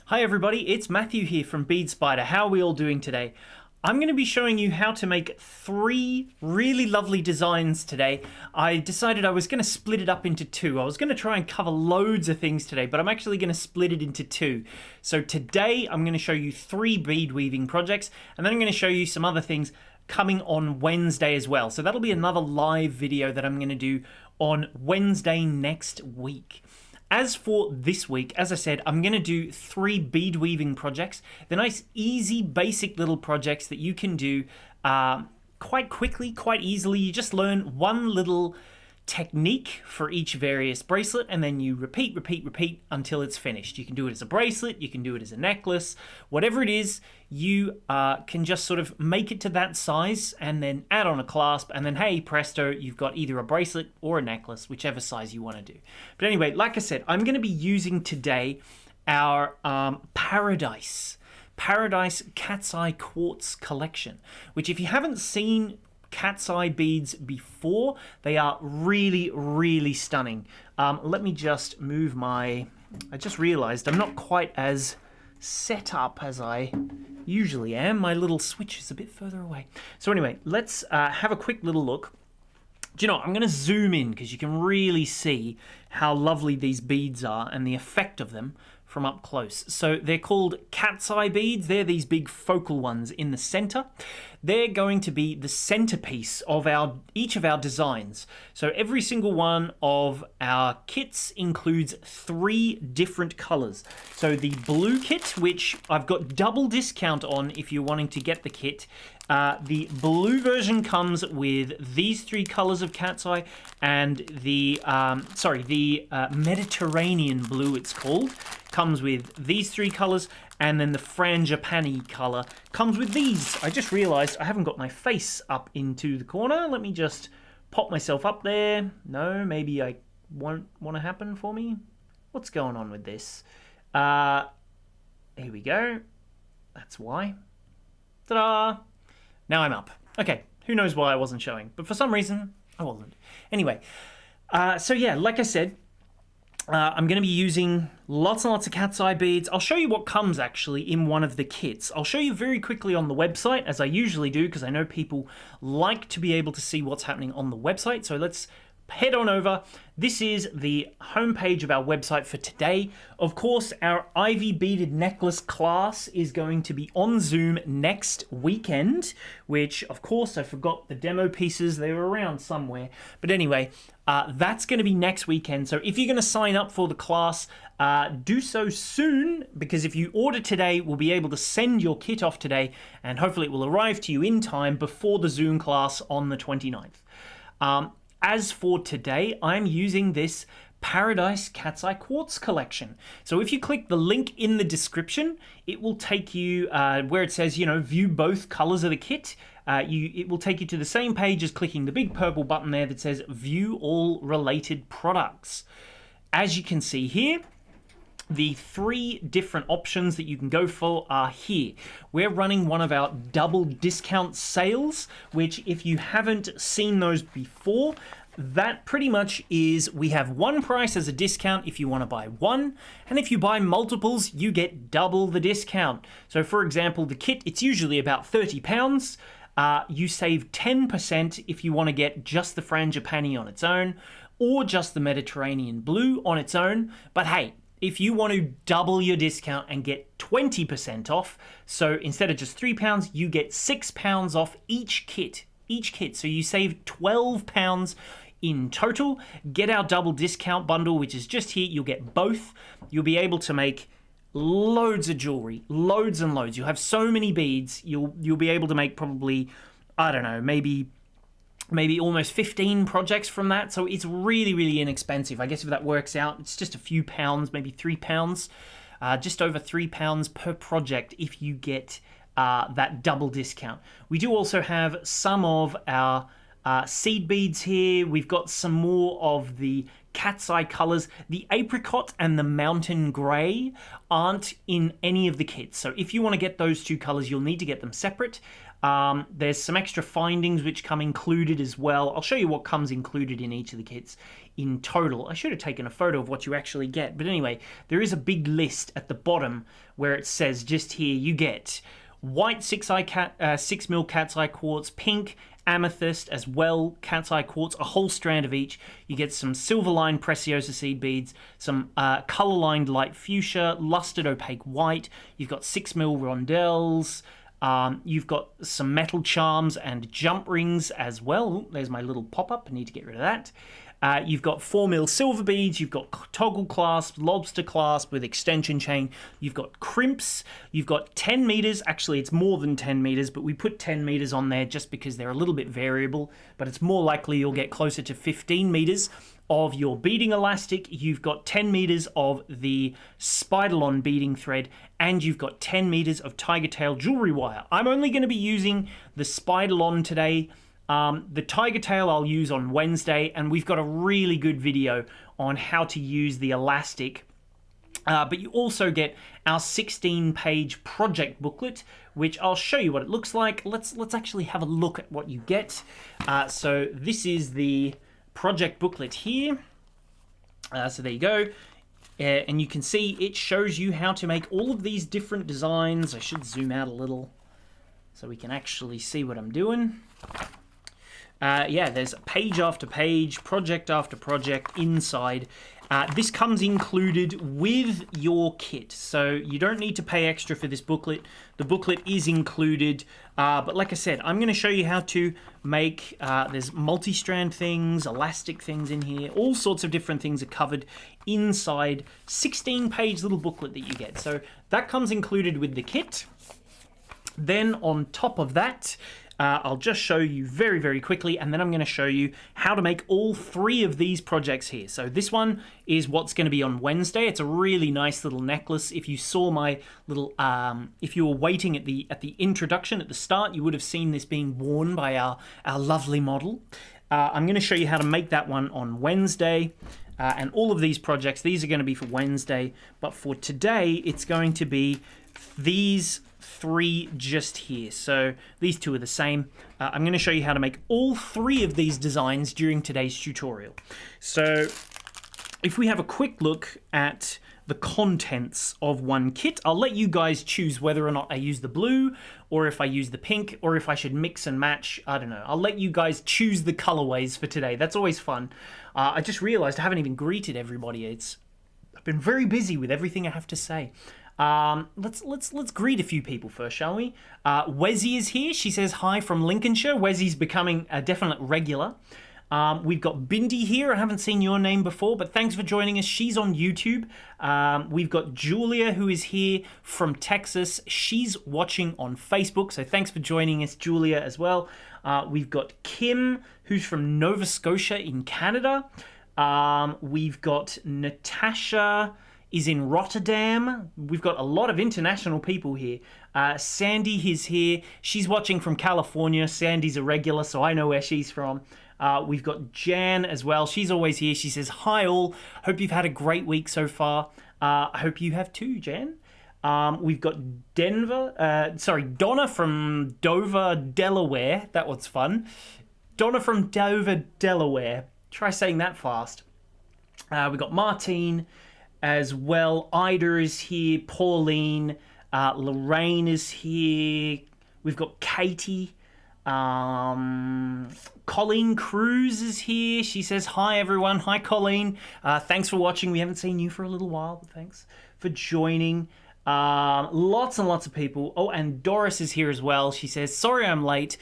Hi everybody, it's Matthew here from Bead Spider. How are we all doing today? I'm going to be showing you how to make 3 really lovely designs today. I decided I was going to split it up into 2. I was going to try and cover loads of things today, but I'm actually going to split it into 2. So today I'm going to show you 3 bead weaving projects, and then I'm going to show you some other things coming on Wednesday as well. So that'll be another live video that I'm going to do on Wednesday next week. As for this week, as I said, I'm going to do 3 bead weaving projects. They're nice, easy, basic little projects that you can do quite quickly, quite easily. You just learn one little technique for each various bracelet, and then you repeat until it's finished. You can do it as a bracelet, you can do it as a necklace, whatever it is, you can just sort of make it to that size and then add on a clasp, and then hey presto, you've got either a bracelet or a necklace, whichever size you want to do. But anyway, like I said, I'm going to be using today our Paradise Cat's Eye Quartz collection, which if you haven't seen Cat's Eye beads before, they are really stunning. Let me just move I just realized I'm not quite as set up as I usually am. My little switch is a bit further away. So anyway, let's have a quick little look. Do you know what? I'm going to zoom in because you can really see how lovely these beads are and the effect of them from up close. So they're called Cat's Eye beads. They're these big focal ones in the center. They're going to be the centerpiece of each of our designs. So every single one of our kits includes 3 different colors. So the blue kit, which I've got double discount on if you're wanting to get the kit, the blue version comes with these 3 colors of Cat's Eye, and the Mediterranean blue, it's called, comes with these 3 colors, and then the frangipani color comes with these. I just realized I haven't got my face up into the corner. Let me just pop myself up there. No, maybe I won't want to happen for me. What's going on with this? Here we go. That's why. Ta-da! Now I'm up. Okay, who knows why I wasn't showing, but for some reason I wasn't. Anyway, so yeah, like I said, I'm going to be using lots and lots of Cat's Eye beads. I'll show you what comes actually in one of the kits. I'll show you very quickly on the website, as I usually do, because I know people like to be able to see what's happening on the website. So let's head on over. This is the homepage of our website for today. Of course, our Ivy beaded necklace class is going to be on Zoom next weekend, which of course I forgot the demo pieces. They were around somewhere. But anyway, that's going to be next weekend. So if you're going to sign up for the class, do so soon, because if you order today, we'll be able to send your kit off today, and hopefully it will arrive to you in time before the Zoom class on the 29th. As for today, I'm using this Paradise Cat's Eye Quartz collection. So if you click the link in the description, it will take you where it says, view both colors of the kit. It will take you to the same page as clicking the big purple button there that says view all related products. As you can see here, the 3 different options that you can go for are here. We're running one of our double discount sales, which if you haven't seen those before, that pretty much is, we have one price as a discount if you want to buy one, and if you buy multiples, you get double the discount. So for example, the kit, it's usually about £30. You save 10% if you want to get just the frangipani on its own, or just the Mediterranean blue on its own. But hey, if you want to double your discount and get 20% off, so instead of just £3, you get £6 off each kit. So you save £12 in total. Get our double discount bundle, which is just here. You'll get both. You'll be able to make loads of jewelry, loads and loads. You'll have so many beads. You'll be able to make probably, I don't know, maybe almost 15 projects from that. So it's really inexpensive. I guess if that works out, it's just a few pounds, maybe £3, just over £3 per project if you get that double discount. We do also have some of our seed beads here. We've got some more of the Cat's Eye colors. The apricot and the mountain grey aren't in any of the kits. So if you want to get those 2 colors, you'll need to get them separate. There's some extra findings which come included as well. I'll show you what comes included in each of the kits in total. I should have taken a photo of what you actually get. But anyway, there is a big list at the bottom where it says just here you get white 6mm Cat's Eye Quartz, pink amethyst as well, Cat's Eye Quartz, a whole strand of each. You get some silver-lined Preciosa seed beads, some color-lined light fuchsia, lustered opaque white. You've got 6mm rondelles. You've got some metal charms and jump rings as well. Ooh, there's my little pop-up. I need to get rid of that. You've got 4mm silver beads, you've got toggle clasp, lobster clasp with extension chain, you've got crimps, you've got 10 meters. Actually, it's more than 10 meters, but we put 10 meters on there just because they're a little bit variable, but it's more likely you'll get closer to 15 meters of your beading elastic. You've got 10 meters of the Spider beading thread, and you've got 10 meters of tiger tail jewelry wire. I'm only going to be using the Spider today. The tiger tail I'll use on Wednesday, and we've got a really good video on how to use the elastic. But you also get our 16-page project booklet, which I'll show you what it looks like. Let's actually have a look at what you get. So this is the project booklet here. So there you go. And you can see it shows you how to make all of these different designs. I should zoom out a little so we can actually see what I'm doing. Yeah, there's page after page, project after project inside. This comes included with your kit, so you don't need to pay extra for this booklet. The booklet is included, but like I said, I'm going to show you how to make, there's multi-strand things, elastic things in here, all sorts of different things are covered inside 16-page little booklet that you get. So that comes included with the kit. Then on top of that, I'll just show you very, very quickly, and then I'm going to show you how to make all three of these projects here. So this one is what's going to be on Wednesday. It's a really nice little necklace. If you saw my little, if you were waiting at the introduction at the start, you would have seen this being worn by our lovely model. I'm going to show you how to make that one on Wednesday. And all of these projects, these are going to be for Wednesday, but for today, it's going to be these three just here. So these two are the same. I'm going to show you how to make all three of these designs during today's tutorial. So if we have a quick look at the contents of one kit, I'll let you guys choose whether or not I use the blue, or if I use the pink, or if I should mix and match. I don't know. I'll let you guys choose the colorways for today. That's always fun. I just realized I haven't even greeted everybody. I've been very busy with everything I have to say. Let's greet a few people first, shall we? Wezzy is here. She says hi from Lincolnshire. Wezzy's becoming a definite regular. We've got Bindi here. I haven't seen your name before, but thanks for joining us. She's on YouTube. We've got Julia, who is here from Texas. She's watching on Facebook, so thanks for joining us, Julia, as well. We've got Kim, who's from Nova Scotia in Canada. We've got Natasha is in Rotterdam. We've got a lot of international people here. Sandy is here. She's watching from California. Sandy's a regular, so I know where she's from. We've got Jan as well. She's always here. She says, hi all. Hope you've had a great week so far. I hope you have too, Jan. We've got Donna from Dover, Delaware. That was fun. Donna from Dover, Delaware. Try saying that fast. We've got Martine as well. Ida is here. Pauline. Lorraine is here. We've got Katie. Colleen Cruz is here. She says, hi everyone. Hi Colleen. Thanks for watching. We haven't seen you for a little while, but thanks for joining. Lots and lots of people. Oh, and Doris is here as well. She says, sorry I'm late.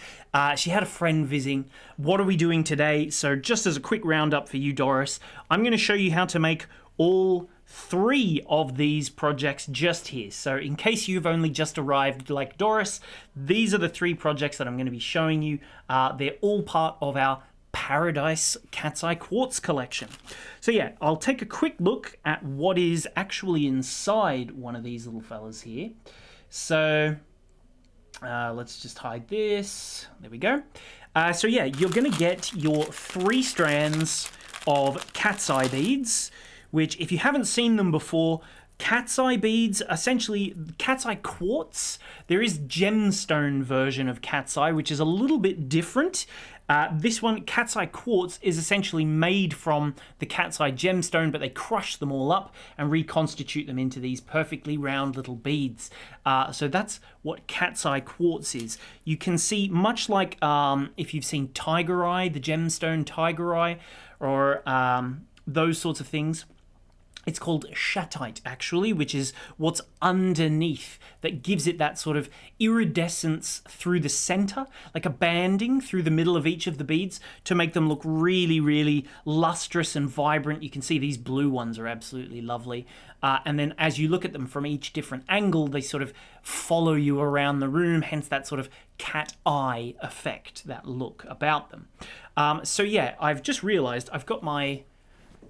She had a friend visiting. What are we doing today? So just as a quick roundup for you, Doris, I'm going to show you how to make all three of these projects just here. So in case you've only just arrived like Doris, these are the three projects that I'm going to be showing you. They're all part of our Paradise Cat's Eye Quartz collection. So yeah, I'll take a quick look at what is actually inside one of these little fellas here. So let's just hide this. There we go. So yeah, you're going to get your 3 strands of cat's eye beads, which if you haven't seen them before, cat's eye beads, essentially cat's eye quartz. There is gemstone version of cat's eye, which is a little bit different. This one, Cat's Eye Quartz, is essentially made from the Cat's Eye gemstone, but they crush them all up and reconstitute them into these perfectly round little beads. So that's what Cat's Eye Quartz is. You can see, much like if you've seen Tiger Eye, the gemstone Tiger Eye, or those sorts of things, it's called shatite, actually, which is what's underneath that gives it that sort of iridescence through the center, like a banding through the middle of each of the beads to make them look really, really lustrous and vibrant. You can see these blue ones are absolutely lovely. And then as you look at them from each different angle, they sort of follow you around the room, hence that sort of cat eye effect, that look about them. So yeah, I've just realized I've got my...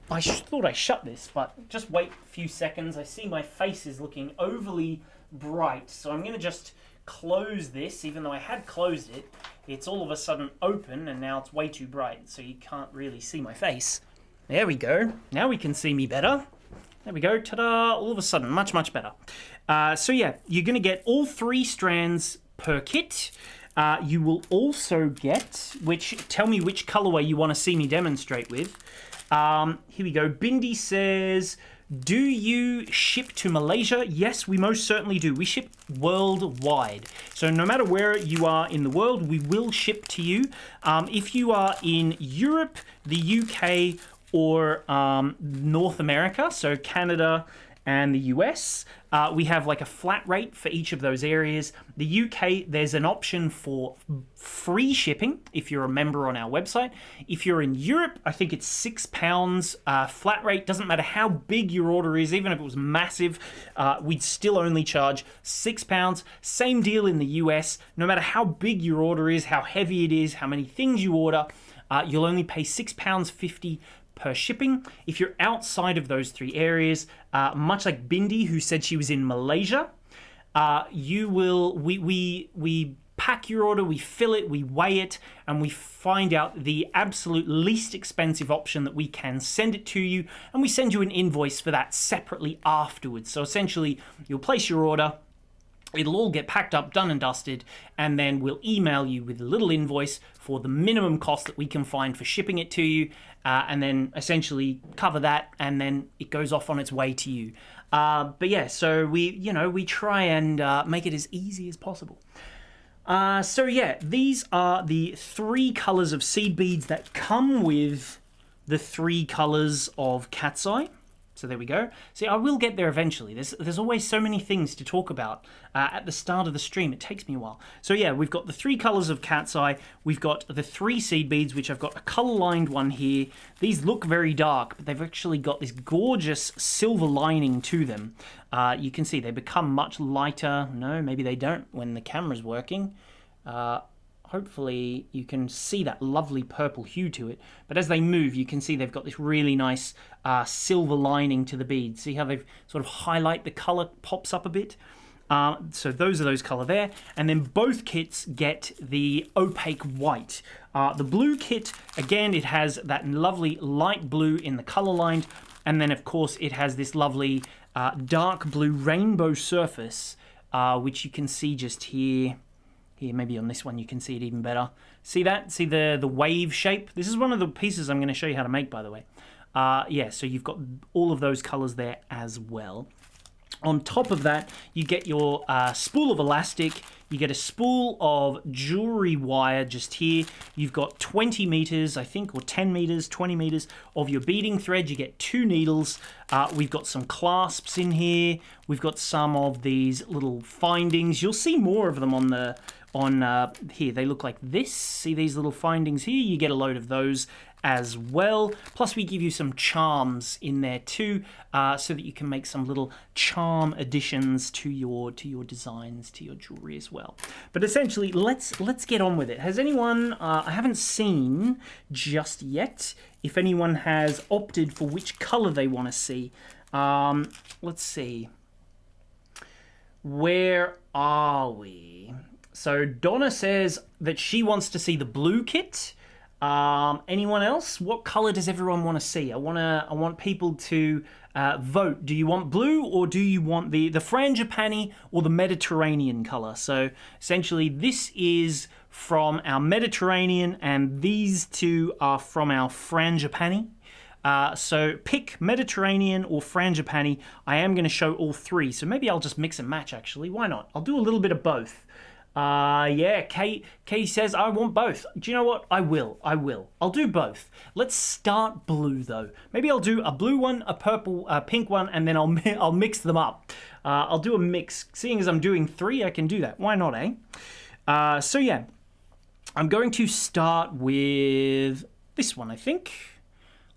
I thought I shut this, but just wait a few seconds. I see my face is looking overly bright, so I'm going to just close this. Even though I had closed it, it's all of a sudden open, and now it's way too bright, so you can't really see my face. There we go. Now we can see me better. There we go. Ta-da! All of a sudden, much, much better. So yeah, you're going to get all 3 strands per kit. You will also get, tell me which colorway you want to see me demonstrate with. Here we go. Bindi says, do you ship to Malaysia? Yes, we most certainly do. We ship worldwide. So no matter where you are in the world, we will ship to you. If you are in Europe, the UK, or North America, so Canada and the US, we have like a flat rate for each of those areas. The UK, there's an option for free shipping if you're a member on our website. If you're in Europe, I think it's £6 flat rate. Doesn't matter how big your order is, even if it was massive, we'd still only charge £6. Same deal in the US. No matter how big your order is, how heavy it is, how many things you order, you'll only pay £6.50 per shipping. If you're outside of those 3 areas, much like Bindi, who said she was in Malaysia, we pack your order, we fill it, we weigh it, and we find out the absolute least expensive option that we can send it to you, and we send you an invoice for that separately afterwards. So essentially, you'll place your order, it'll all get packed up, done and dusted, and then we'll email you with a little invoice for the minimum cost that we can find for shipping it to you, and then essentially cover that, and then it goes off on its way to you. But yeah, so we try and make it as easy as possible. So yeah, these are the 3 colors of seed beads that come with the 3 colors of Cat's Eye. So there we go. See, I will get there eventually. There's always so many things to talk about at the start of the stream. It takes me a while. So yeah, we've got the 3 colors of Cat's Eye. We've got the 3 seed beads, which I've got a color-lined one here. These look very dark, but they've actually got this gorgeous silver lining to them. You can see they become much lighter. No, maybe they don't when the camera's working. Hopefully you can see that lovely purple hue to it, but as they move you can see they've got this really nice silver lining to the beads. See how they've sort of highlight, the color pops up a bit. So those are those color there, and then both kits get the opaque white. The blue kit, again, it has that lovely light blue in the color line, and then of course it has this lovely dark blue rainbow surface, which you can see just here. Here, maybe on this one you can see it even better. See that? See the wave shape? This is one of the pieces I'm going to show you how to make, by the way. Yeah, so you've got all of those colors there as well. On top of that, you get your spool of elastic. You get a spool of jewellery wire just here. You've got 20 meters, I think, or 10 meters, 20 meters of your beading thread. You get 2 needles. We've got some clasps in here. We've got some of these little findings. You'll see more of them on here. They look like this. See these little findings here? You get a load of those as well. Plus we give you some charms in there too, so that you can make some little charm additions to your designs, to your jewelry as well. But essentially, let's get on with it. Has anyone, I haven't seen just yet, if anyone has opted for which color they want to see. Let's see. Where are we? So Donna says that she wants to see the blue kit. Anyone else? What color does everyone want to see? I want people to vote. Do you want blue, or do you want the frangipani or the Mediterranean color? So essentially this is from our Mediterranean, and these two are from our frangipani. So pick Mediterranean or frangipani. I am going to show all three, so maybe I'll just mix and match, actually. Why not? I'll do a little bit of both. Yeah, Kay says I want both. Do you know what? I will. I'll do both. Let's start blue, though. Maybe I'll do a blue one, a purple, a pink one, and then I'll mix them up. I'll do a mix. Seeing as I'm doing three, I can do that. Why not, eh? So yeah, I'm going to start with this one, I think.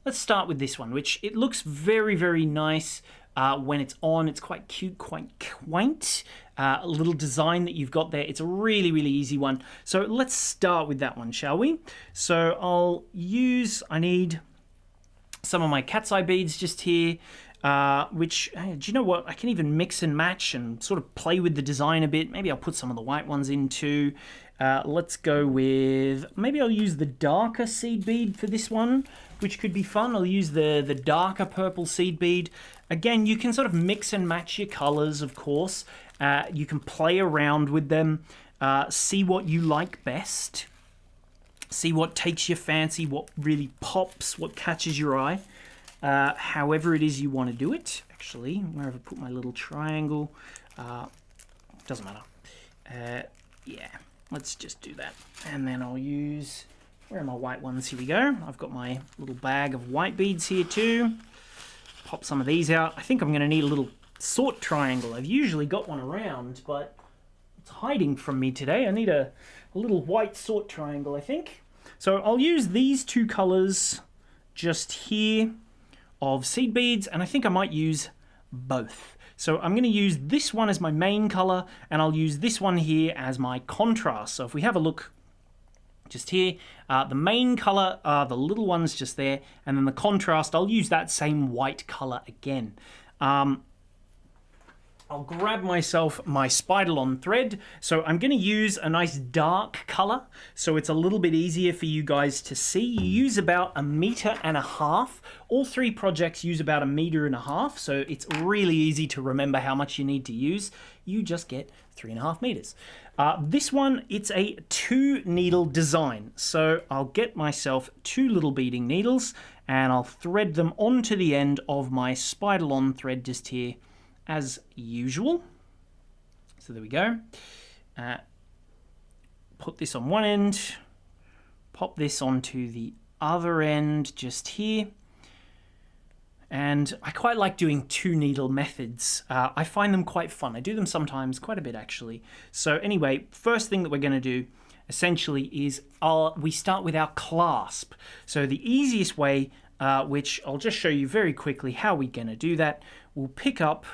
Let's start with this one, which it looks very, very nice when it's on. It's quite cute, quite quaint. A little design that you've got there. It's a really, really easy one. So let's start with that one, shall we? So I need some of my cat's eye beads just here, which, hey, do you know what? I can even mix and match and sort of play with the design a bit. Maybe I'll put some of the white ones in too. Let's go with, maybe I'll use the darker seed bead for this one, which could be fun. I'll use the darker purple seed bead. Again, you can sort of mix and match your colors, of course. You can play around with them, see what you like best, see what takes your fancy, what really pops, what catches your eye, however it is you want to do it. Actually, where have I put my little triangle? Doesn't matter. Yeah, let's just do that. And then I'll use, where are my white ones? Here we go. I've got my little bag of white beads here too. Pop some of these out. I think I'm going to need a little sort triangle. I've usually got one around, but it's hiding from me today. I need a little white sort triangle, I think. So I'll use these two colors just here of seed beads, and I think I might use both. So I'm going to use this one as my main color, and I'll use this one here as my contrast. So if we have a look just here, the main color are the little ones just there, and then the contrast, I'll use that same white color again. I'll grab myself my Spider-on thread. So I'm going to use a nice dark color, so it's a little bit easier for you guys to see. You use about 1.5 meters. All three projects use about 1.5 meters, so it's really easy to remember how much you need to use. You just get 3.5 meters. This one, it's a 2-needle design. So I'll get myself 2 little beading needles, and I'll thread them onto the end of my Spider-on thread just here, as usual. So there we go. Put this on one end, pop this onto the other end just here. And I quite like doing 2-needle methods. I find them quite fun. I do them sometimes, quite a bit actually. So anyway, first thing that we're going to do essentially is we start with our clasp. So the easiest way, which I'll just show you very quickly how we're going to do that, we'll pick up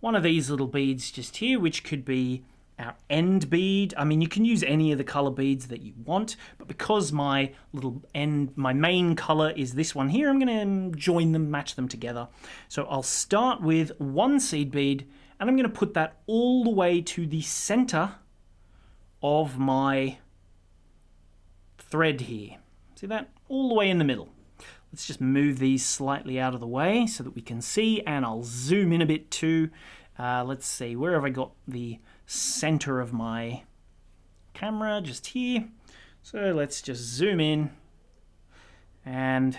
one of these little beads just here, which could be our end bead. I mean, you can use any of the color beads that you want, but because my main color is this one here, I'm going to join them, match them together. So I'll start with one seed bead, and I'm going to put that all the way to the center of my thread here. See that? All the way in the middle. Let's just move these slightly out of the way so that we can see, and I'll zoom in a bit too. Let's see, where have I got the center of my camera? Just here. So let's just zoom in, and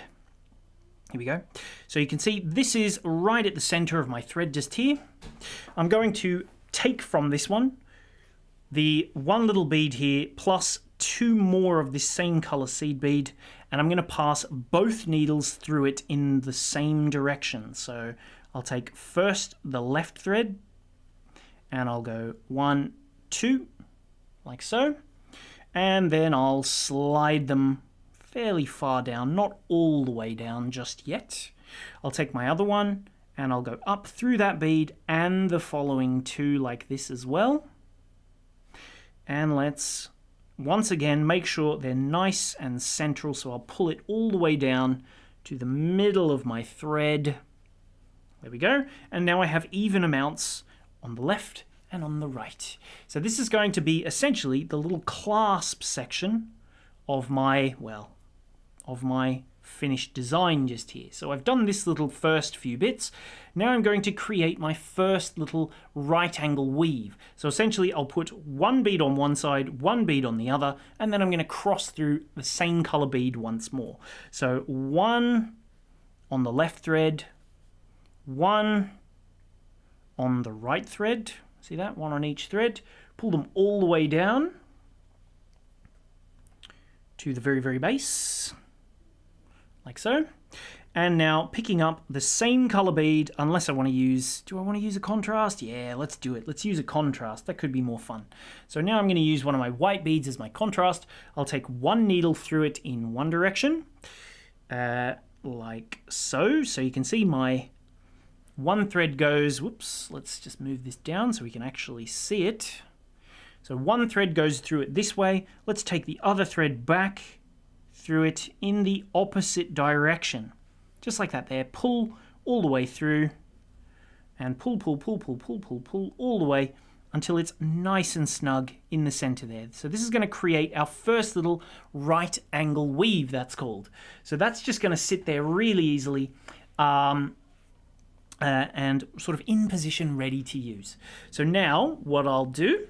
here we go. So you can see this is right at the center of my thread just here. I'm going to take from this one the one little bead here plus 2 more of this same color seed bead, and I'm going to pass both needles through it in the same direction. So I'll take first the left thread, and I'll go 1, 2, like so, and then I'll slide them fairly far down, not all the way down just yet. I'll take my other one, and I'll go up through that bead and the following 2 like this as well. And let's once again make sure they're nice and central, so I'll pull it all the way down to the middle of my thread. There we go. And now I have even amounts on the left and on the right. So this is going to be essentially the little clasp section of my, well, of my finished design just here. So I've done this little first few bits. Now I'm going to create my first little right angle weave. So essentially I'll put one bead on one side, one bead on the other, and then I'm going to cross through the same color bead once more. So one on the left thread, one on the right thread. See that? One on each thread. Pull them all the way down to the very, very base, like so. And now picking up the same color bead, unless I want to use, do I want to use a contrast? Yeah, let's do it. Let's use a contrast. That could be more fun. So now I'm going to use one of my white beads as my contrast. I'll take one needle through it in one direction, like so. So you can see my one thread goes, whoops, let's just move this down so we can actually see it. So one thread goes through it this way. Let's take the other thread back through it in the opposite direction. Just like that there. Pull all the way through and pull, pull, pull, pull, pull, pull, pull all the way until it's nice and snug in the center there. So this is going to create our first little right angle weave, that's called. So that's just going to sit there really easily and sort of in position, ready to use. So now what I'll do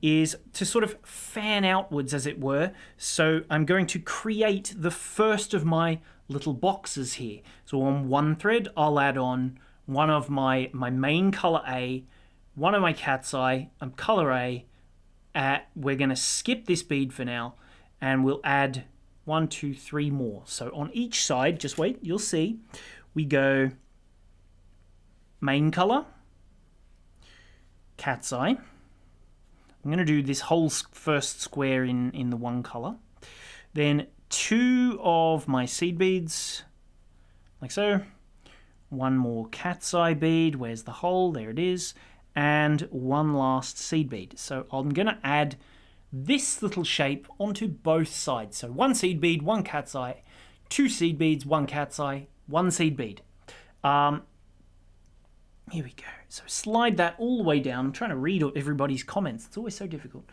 is to sort of fan outwards, as it were. So I'm going to create the first of my little boxes here. So on one thread, I'll add on one of my main color A, one of my cat's eye, color A. We're going to skip this bead for now, and we'll add 1, 2, 3 more. So on each side, just wait, you'll see, we go main color, cat's eye. I'm going to do this whole first square in the one color. Then 2 of my seed beads, like so. One more cat's eye bead. Where's the hole? There it is. And one last seed bead. So I'm going to add this little shape onto both sides. So one seed bead, one cat's eye, 2 seed beads, one cat's eye, one seed bead. Here we go. So slide that all the way down. I'm trying to read everybody's comments. It's always so difficult.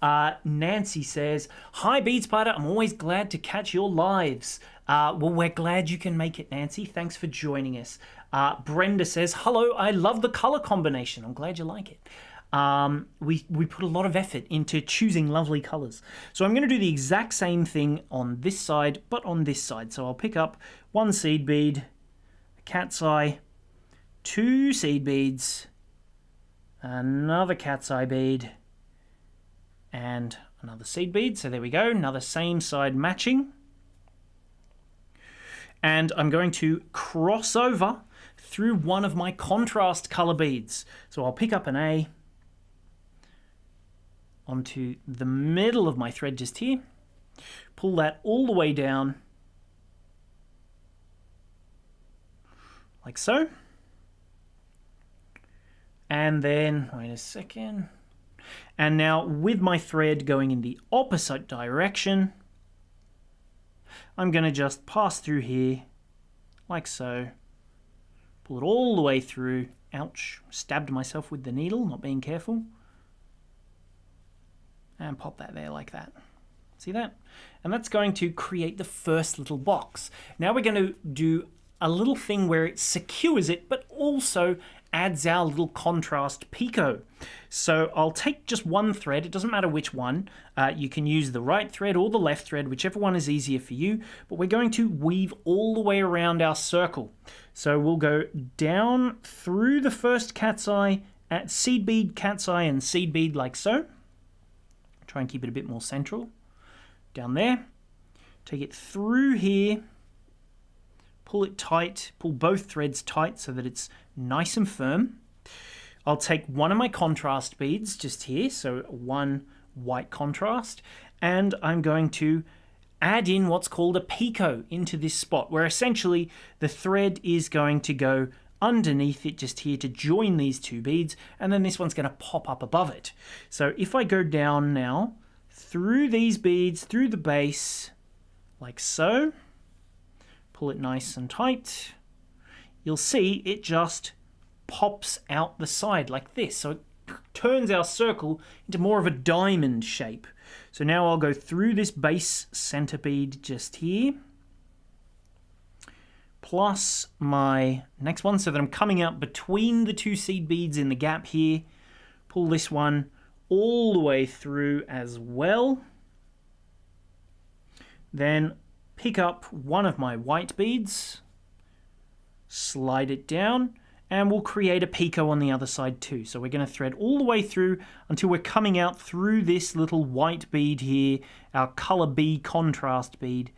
Nancy says, "Hi, Bead Spider. I'm always glad to catch your lives." Well, we're glad you can make it, Nancy. Thanks for joining us. Brenda says, "Hello, I love the color combination." I'm glad you like it. We put a lot of effort into choosing lovely colors. So I'm going to do the exact same thing on this side, but on this side. So I'll pick up one seed bead, a cat's eye, 2 seed beads, another cat's eye bead, and another seed bead. So there we go, another same side matching. And I'm going to cross over through one of my contrast color beads. So I'll pick up an A onto the middle of my thread just here, pull that all the way down, like so. And then, wait a second. And now with my thread going in the opposite direction, I'm going to just pass through here, like so. Pull it all the way through. Ouch, stabbed myself with the needle, not being careful. And pop that there like that. See that? And that's going to create the first little box. Now we're going to do a little thing where it secures it, but also adds our little contrast picot. So I'll take just one thread, it doesn't matter which one. You can use the right thread or the left thread, whichever one is easier for you, but we're going to weave all the way around our circle. So we'll go down through the first cat's eye, at seed bead, cat's eye, and seed bead like so. Try and keep it a bit more central. Down there. Take it through here. Pull it tight, pull both threads tight so that it's nice and firm. I'll take one of my contrast beads just here, so one white contrast, and I'm going to add in what's called a picot into this spot, where essentially the thread is going to go underneath it just here to join these 2 beads, and then this one's going to pop up above it. So if I go down now through these beads, through the base, like so, pull it nice and tight, you'll see it just pops out the side like this. So it turns our circle into more of a diamond shape. So now I'll go through this base center bead just here, plus my next one so that I'm coming out between the 2 seed beads in the gap here. Pull this one all the way through as well. Then pick up one of my white beads, slide it down, and we'll create a picot on the other side too. So we're going to thread all the way through until we're coming out through this little white bead here, our color B contrast bead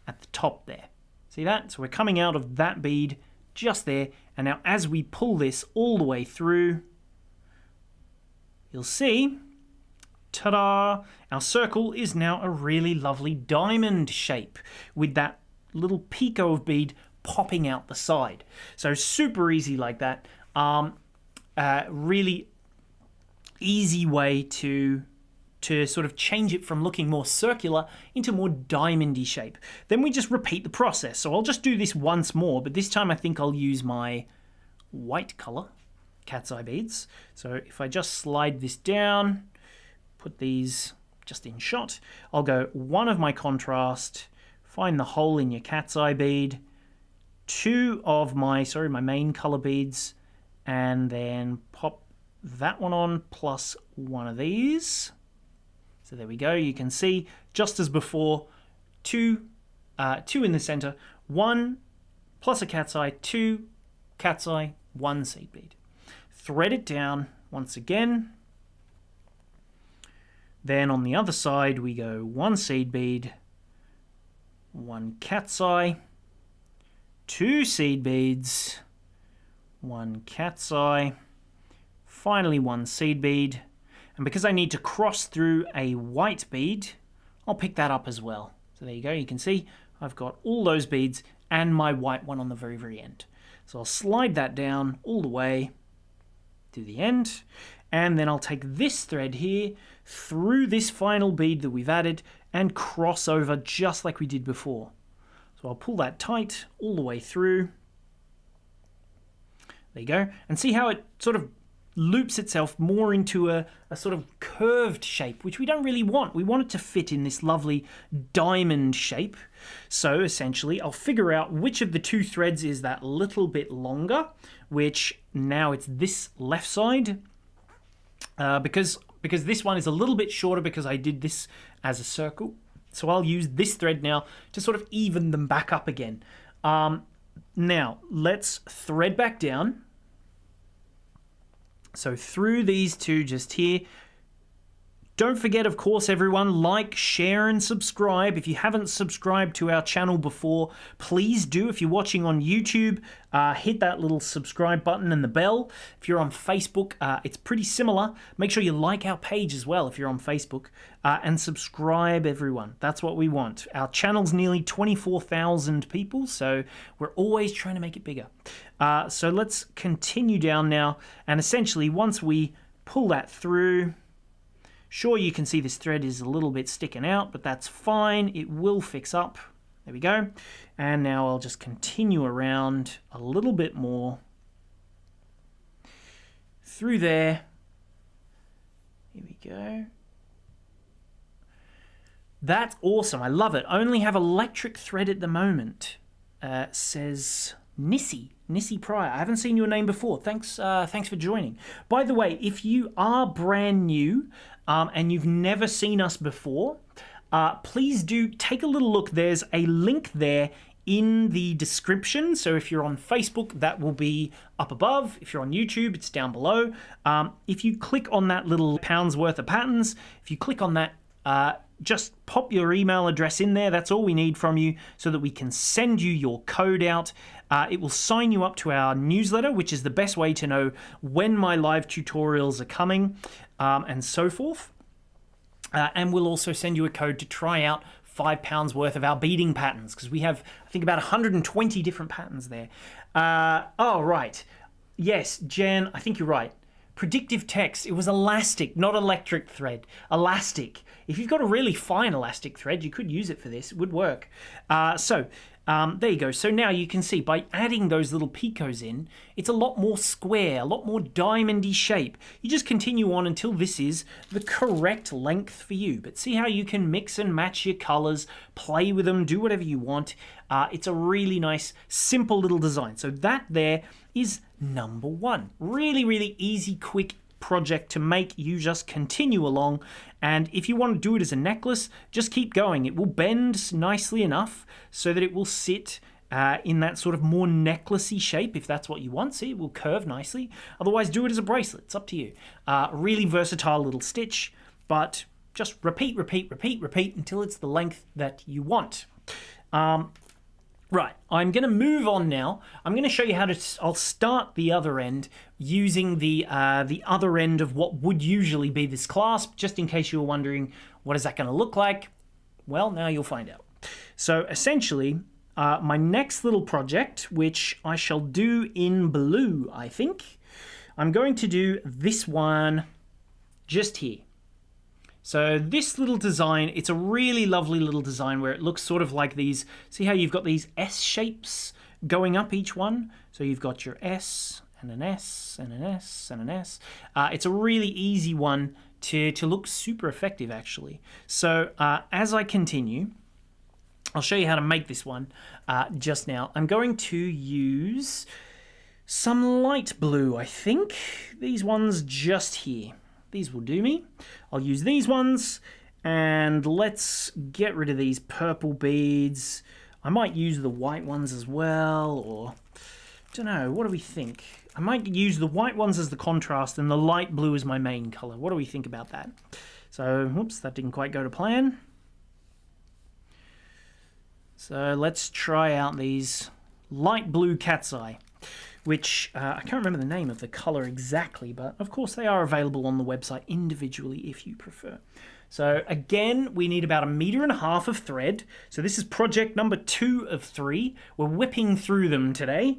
at the top there. See that? So we're coming out of that bead just there. And now as we pull this all the way through, you'll see, ta-da, our circle is now a really lovely diamond shape with that little picot of bead popping out the side. So super easy like that. Really easy way to sort of change it from looking more circular into more diamondy shape. Then we just repeat the process. So I'll just do this once more, but this time I think I'll use my white color cat's eye beads. So if I just slide this down, put these just in shot, I'll go one of my contrast, find the hole in your cat's eye bead, 2 of my main color beads, and then pop that one on plus one of these. So there we go. You can see just as before, 2 in the center, 1 plus a cat's eye, 2 cat's eye, 1 seed bead. Thread it down once again. Then on the other side we go 1 seed bead, 1 cat's eye, 2 seed beads, 1 cat's eye, finally 1 seed bead. And because I need to cross through a white bead, I'll pick that up as well. So there you go. You can see I've got all those beads and my white one on the very, very end. So I'll slide that down all the way to the end. And then I'll take this thread here through this final bead that we've added and cross over just like we did before. So I'll pull that tight all the way through. There you go. And see how it sort of loops itself more into a sort of curved shape, which we don't really want. We want it to fit in this lovely diamond shape. So essentially, I'll figure out which of the 2 threads is that little bit longer, which now it's this left side, because this one is a little bit shorter because I did this as a circle. So I'll use this thread now to sort of even them back up again. Now, let's thread back down. So through these 2 just here. Don't forget, of course, everyone, like, share, and subscribe. If you haven't subscribed to our channel before, please do. If you're watching on YouTube, hit that little subscribe button and the bell. If you're on Facebook, it's pretty similar. Make sure you like our page as well if you're on Facebook. And subscribe, everyone. That's what we want. Our channel's nearly 24,000 people, so we're always trying to make it bigger. So let's continue down now. And essentially, once we pull that through, sure, you can see this thread is a little bit sticking out, but that's fine. It will fix up. There we go. And now I'll just continue around a little bit more through there. Here we go. That's awesome. I love it. I only have electric thread at the moment. Says Nissy Pryor. I haven't seen your name before. Thanks for joining. By the way, if you are brand new and you've never seen us before, please do take a little look. There's a link there in the description. So if you're on Facebook, that will be up above. If you're on YouTube, it's down below. If you click on that little pounds worth of patterns, if you click on that, just pop your email address in there. That's all we need from you so that we can send you your code out. It will sign you up to our newsletter, which is the best way to know when my live tutorials are coming, and so forth. And we'll also send you a code to try out £5 worth of our beading patterns, because we have, I think, about 120 different patterns there. Oh, right. Yes, Jen, I think you're right. Predictive text, it was elastic, not electric thread. Elastic. If you've got a really fine elastic thread, you could use it for this. It would work. So There you go. So now you can see by adding those little picos in, it's a lot more square, a lot more diamondy shape. You just continue on until this is the correct length for you. But see how you can mix and match your colors, play with them, do whatever you want. It's a really nice, simple little design. So that there is number one. Really, really easy, quick project to make. You just continue along, and if you want to do it as a necklace, just keep going. It will bend nicely enough so that it will sit in that sort of more necklacey shape if that's what you want. See, it will curve nicely. Otherwise, do it as a bracelet. It's up to you. Really versatile little stitch, but just repeat until it's the length that you want. Right, I'm going to move on now. I'm going to show you how to. I'll start the other end using the other end of what would usually be this clasp, just in case you were wondering what is that going to look like. Well, now you'll find out. So essentially, my next little project, which I shall do in blue, I think, I'm going to do this one just here. So this little design, it's a really lovely little design where it looks sort of like these, see how you've got these S shapes going up each one? So you've got your S and an S and an S and an S. It's a really easy one to look super effective actually. So as I continue, I'll show you how to make this one just now. I'm going to use some light blue, I think. These ones just here. These will do me. I'll use these ones, and let's get rid of these purple beads. I might use the white ones as well, or don't know, what do we think? I might use the white ones as the contrast and the light blue as my main color. What do we think about that? So, whoops, that didn't quite go to plan. So let's try out these light blue cat's eye, which I can't remember the name of the color exactly, but of course they are available on the website individually if you prefer. So again, we need about 1.5 meters of thread. So this is project number 2 of 3. We're whipping through them today.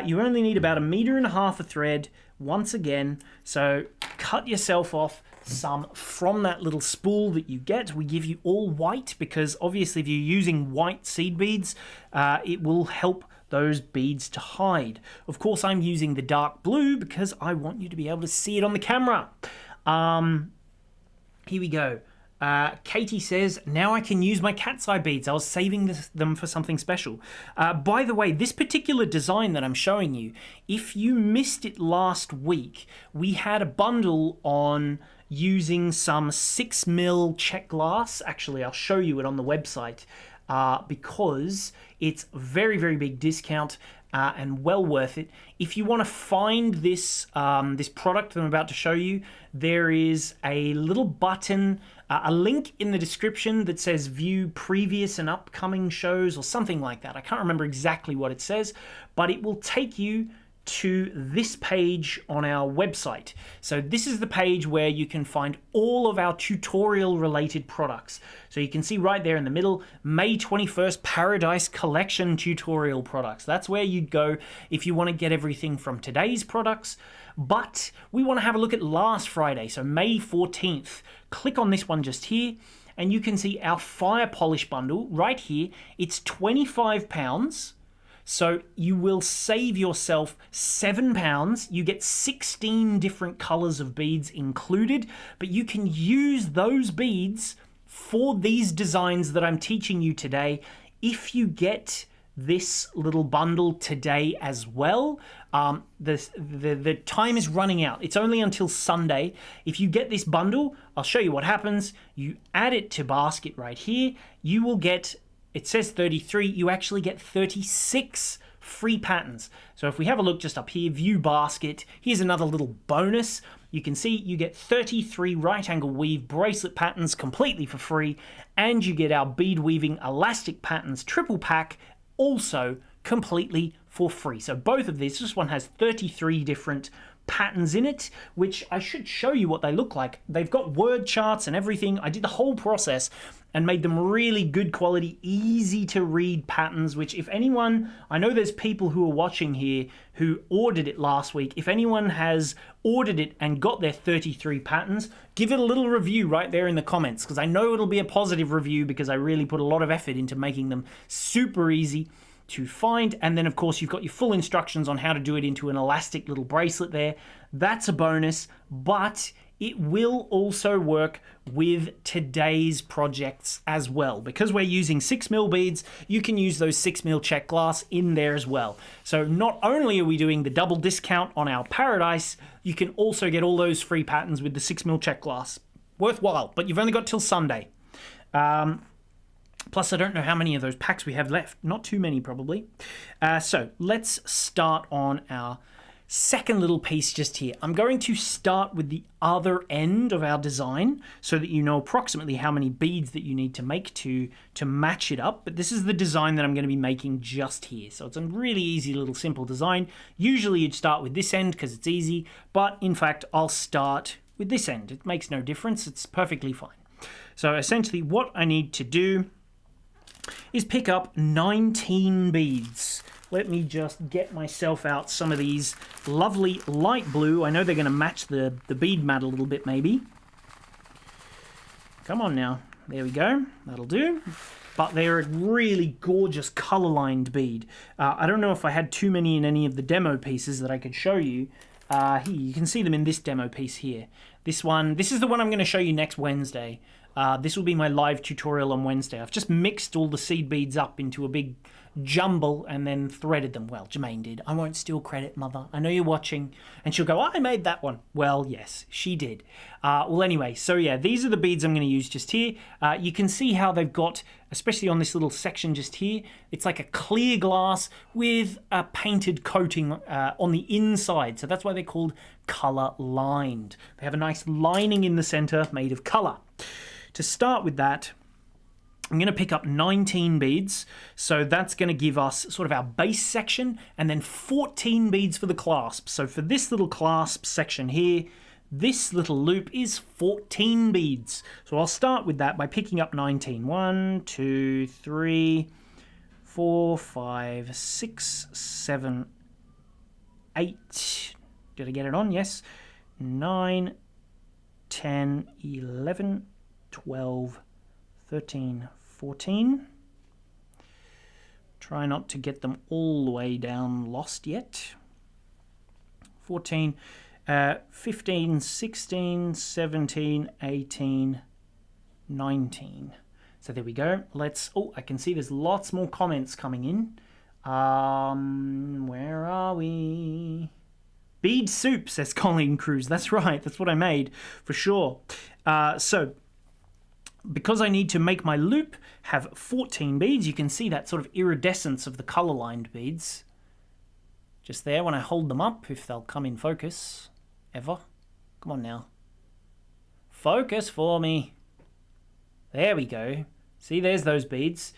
You only need about 1.5 meters of thread once again. So cut yourself off some from that little spool that you get. We give you all white because obviously if you're using white seed beads, it will help those beads to hide. Of course, I'm using the dark blue because I want you to be able to see it on the camera. Here we go. Katie says, now I can use my cat's eye beads. I was saving them for something special. By the way, this particular design that I'm showing you, if you missed it last week, we had a bundle on using some 6mm check glass. Actually, I'll show you it on the website. Because it's very, very big discount and well worth it. If you want to find this this product that I'm about to show you, there is a little button, a link in the description that says view previous and upcoming shows or something like that. I can't remember exactly what it says, but it will take you to this page on our website. So this is the page where you can find all of our tutorial related products. So you can see right there in the middle, May 21st Paradise Collection tutorial products. That's where you'd go if you want to get everything from today's products. But we want to have a look at last Friday, so May 14th. Click on this one just here, and you can see our fire polish bundle right here. It's £25. So you will save yourself £7. You get 16 different colors of beads included, but you can use those beads for these designs that I'm teaching you today if you get this little bundle today as well. The time is running out. It's only until Sunday. If you get this bundle, I'll show you what happens. You add it to basket right here. You will get, it says 33, you actually get 36 free patterns. So if we have a look just up here, view basket, here's another little bonus. You can see you get 33 right angle weave bracelet patterns completely for free, and you get our bead weaving elastic patterns triple pack also completely for free. So both of these, this one has 33 different patterns in it, which I should show you what they look like. They've got word charts and everything. I did the whole process and made them really good quality, easy to read patterns, which if anyone, I know there's people who are watching here who ordered it last week. If anyone has ordered it and got their 33 patterns, give it a little review right there in the comments, because I know it'll be a positive review because I really put a lot of effort into making them super easy. to find. And then of course you've got your full instructions on how to do it into an elastic little bracelet there. That's a bonus, but it will also work with today's projects as well. Because we're using 6mm beads, you can use those 6mm check glass in there as well. So not only are we doing the double discount on our Paradise, you can also get all those free patterns with the 6mm check glass. Worthwhile, but you've only got till Sunday. Plus, I don't know how many of those packs we have left. Not too many, probably. So let's start on our second little piece just here. I'm going to start with the other end of our design so that you know approximately how many beads that you need to make to match it up. But this is the design that I'm going to be making just here. So it's a really easy little simple design. Usually you'd start with this end because it's easy, but in fact I'll start with this end. It makes no difference. It's perfectly fine. So essentially what I need to do is pick up 19 beads. Let me just get myself out some of these lovely light blue. I know they're going to match the bead mat a little bit maybe. Come on now. There we go. That'll do. But they're a really gorgeous color-lined bead. I don't know if I had too many in any of the demo pieces that I could show you. Here, you can see them in this demo piece here. This is the one I'm going to show you next Wednesday. This will be my live tutorial on Wednesday. I've just mixed all the seed beads up into a big jumble and then threaded them. Well, Jermaine did. I won't steal credit, Mother. I know you're watching. And she'll go, I made that one. Well, yes, she did. Well, anyway, so yeah, these are the beads I'm going to use just here. You can see how they've got, especially on this little section just here, it's like a clear glass with a painted coating on the inside. So that's why they're called color lined. They have a nice lining in the center made of color. To start with that, I'm going to pick up 19 beads. So that's going to give us sort of our base section and then 14 beads for the clasp. So for this little clasp section here, this little loop is 14 beads. So I'll start with that by picking up 19. 1, 2, 3, 4, 5, 6, 7, 8. Did I get it on? Yes. 9, 10, 11, 12, 13, 14. Try not to get them all the way down lost yet. 14, 15, 16, 17, 18, 19. So there we go. Oh, I can see there's lots more comments coming in. Where are we? Bead soup, says Colleen Cruz. That's right. That's what I made for sure. So because I need to make my loop have 14 beads, you can see that sort of iridescence of the color-lined beads. Just there when I hold them up, if they'll come in focus. Ever. Come on now. Focus for me. There we go. See, there's those beads.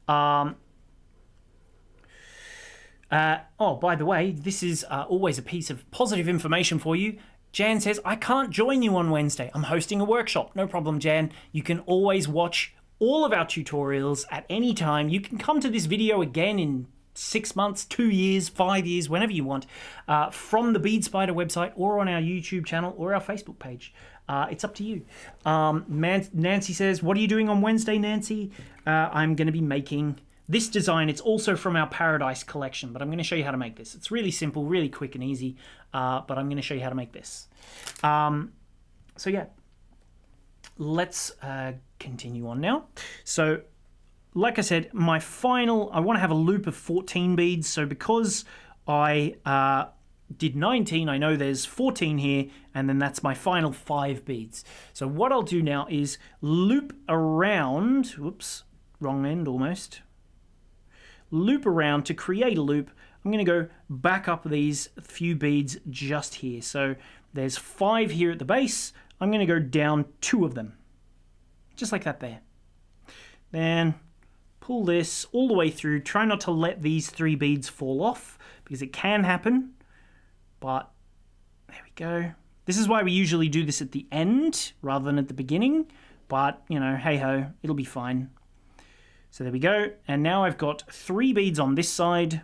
Oh, by the way, this is always a piece of positive information for you. Jan says, I can't join you on Wednesday. I'm hosting a workshop. No problem, Jan. You can always watch all of our tutorials at any time. You can come to this video again in 6 months, 2 years, 5 years, whenever you want, from the Bead Spider website or on our YouTube channel or our Facebook page. It's up to you. Nancy says, what are you doing on Wednesday, Nancy? I'm going to be making this design. It's also from our Paradise collection, but I'm going to show you how to make this. It's really simple, really quick and easy, but I'm going to show you how to make this. So yeah, let's continue on now. So like I said, I want to have a loop of 14 beads. So because I did 19, I know there's 14 here, and then that's my final 5 beads. So what I'll do now is loop around, whoops, wrong end almost. Loop around to create a loop. I'm going to go back up these few beads just here. So there's 5 here at the base. I'm going to go down 2 of them. Just like that there. Then pull this all the way through. Try not to let these 3 beads fall off because it can happen. But there we go. This is why we usually do this at the end rather than at the beginning. But, you know, hey-ho, it'll be fine. So there we go. And now I've got 3 beads on this side.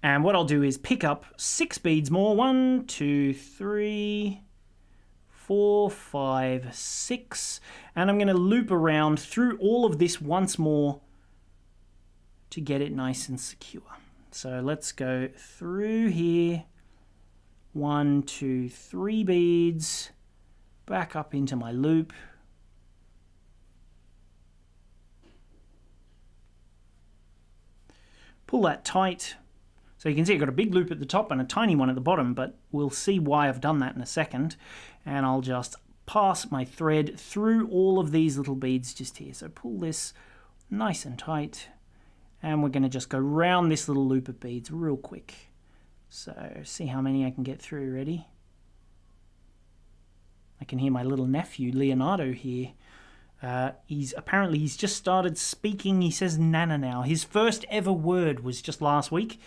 And what I'll do is pick up 6 beads more. 1, 2, 3, 4, 5, 6. And I'm going to loop around through all of this once more to get it nice and secure. So let's go through here. 1, 2, 3 beads. Back up into my loop. Pull that tight. So you can see I've got a big loop at the top and a tiny one at the bottom, but we'll see why I've done that in a second. And I'll just pass my thread through all of these little beads just here. So pull this nice and tight. And we're going to just go round this little loop of beads real quick. So see how many I can get through. Ready? I can hear my little nephew, Leonardo, here. He's just started speaking. He says nana now. His first ever word was just last week.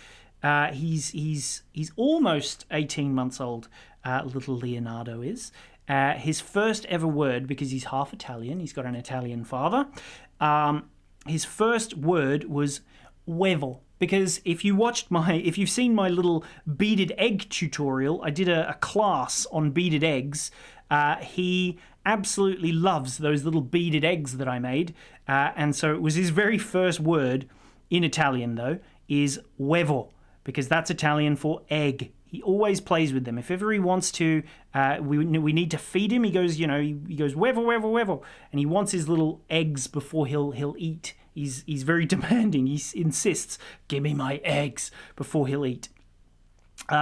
He's almost 18 months old, little Leonardo is. His first ever word, because he's half Italian, he's got an Italian father, his first word was huevo. Because if you've seen my little beaded egg tutorial, I did a class on beaded eggs. He absolutely loves those little beaded eggs that I made. And so it was his very first word in Italian, though, is huevo, because that's Italian for egg. He always plays with them. If ever he wants to, we need to feed him. He goes, he goes huevo, huevo, huevo, and he wants his little eggs before he'll eat. He's very demanding. He insists, give me my eggs before he'll eat.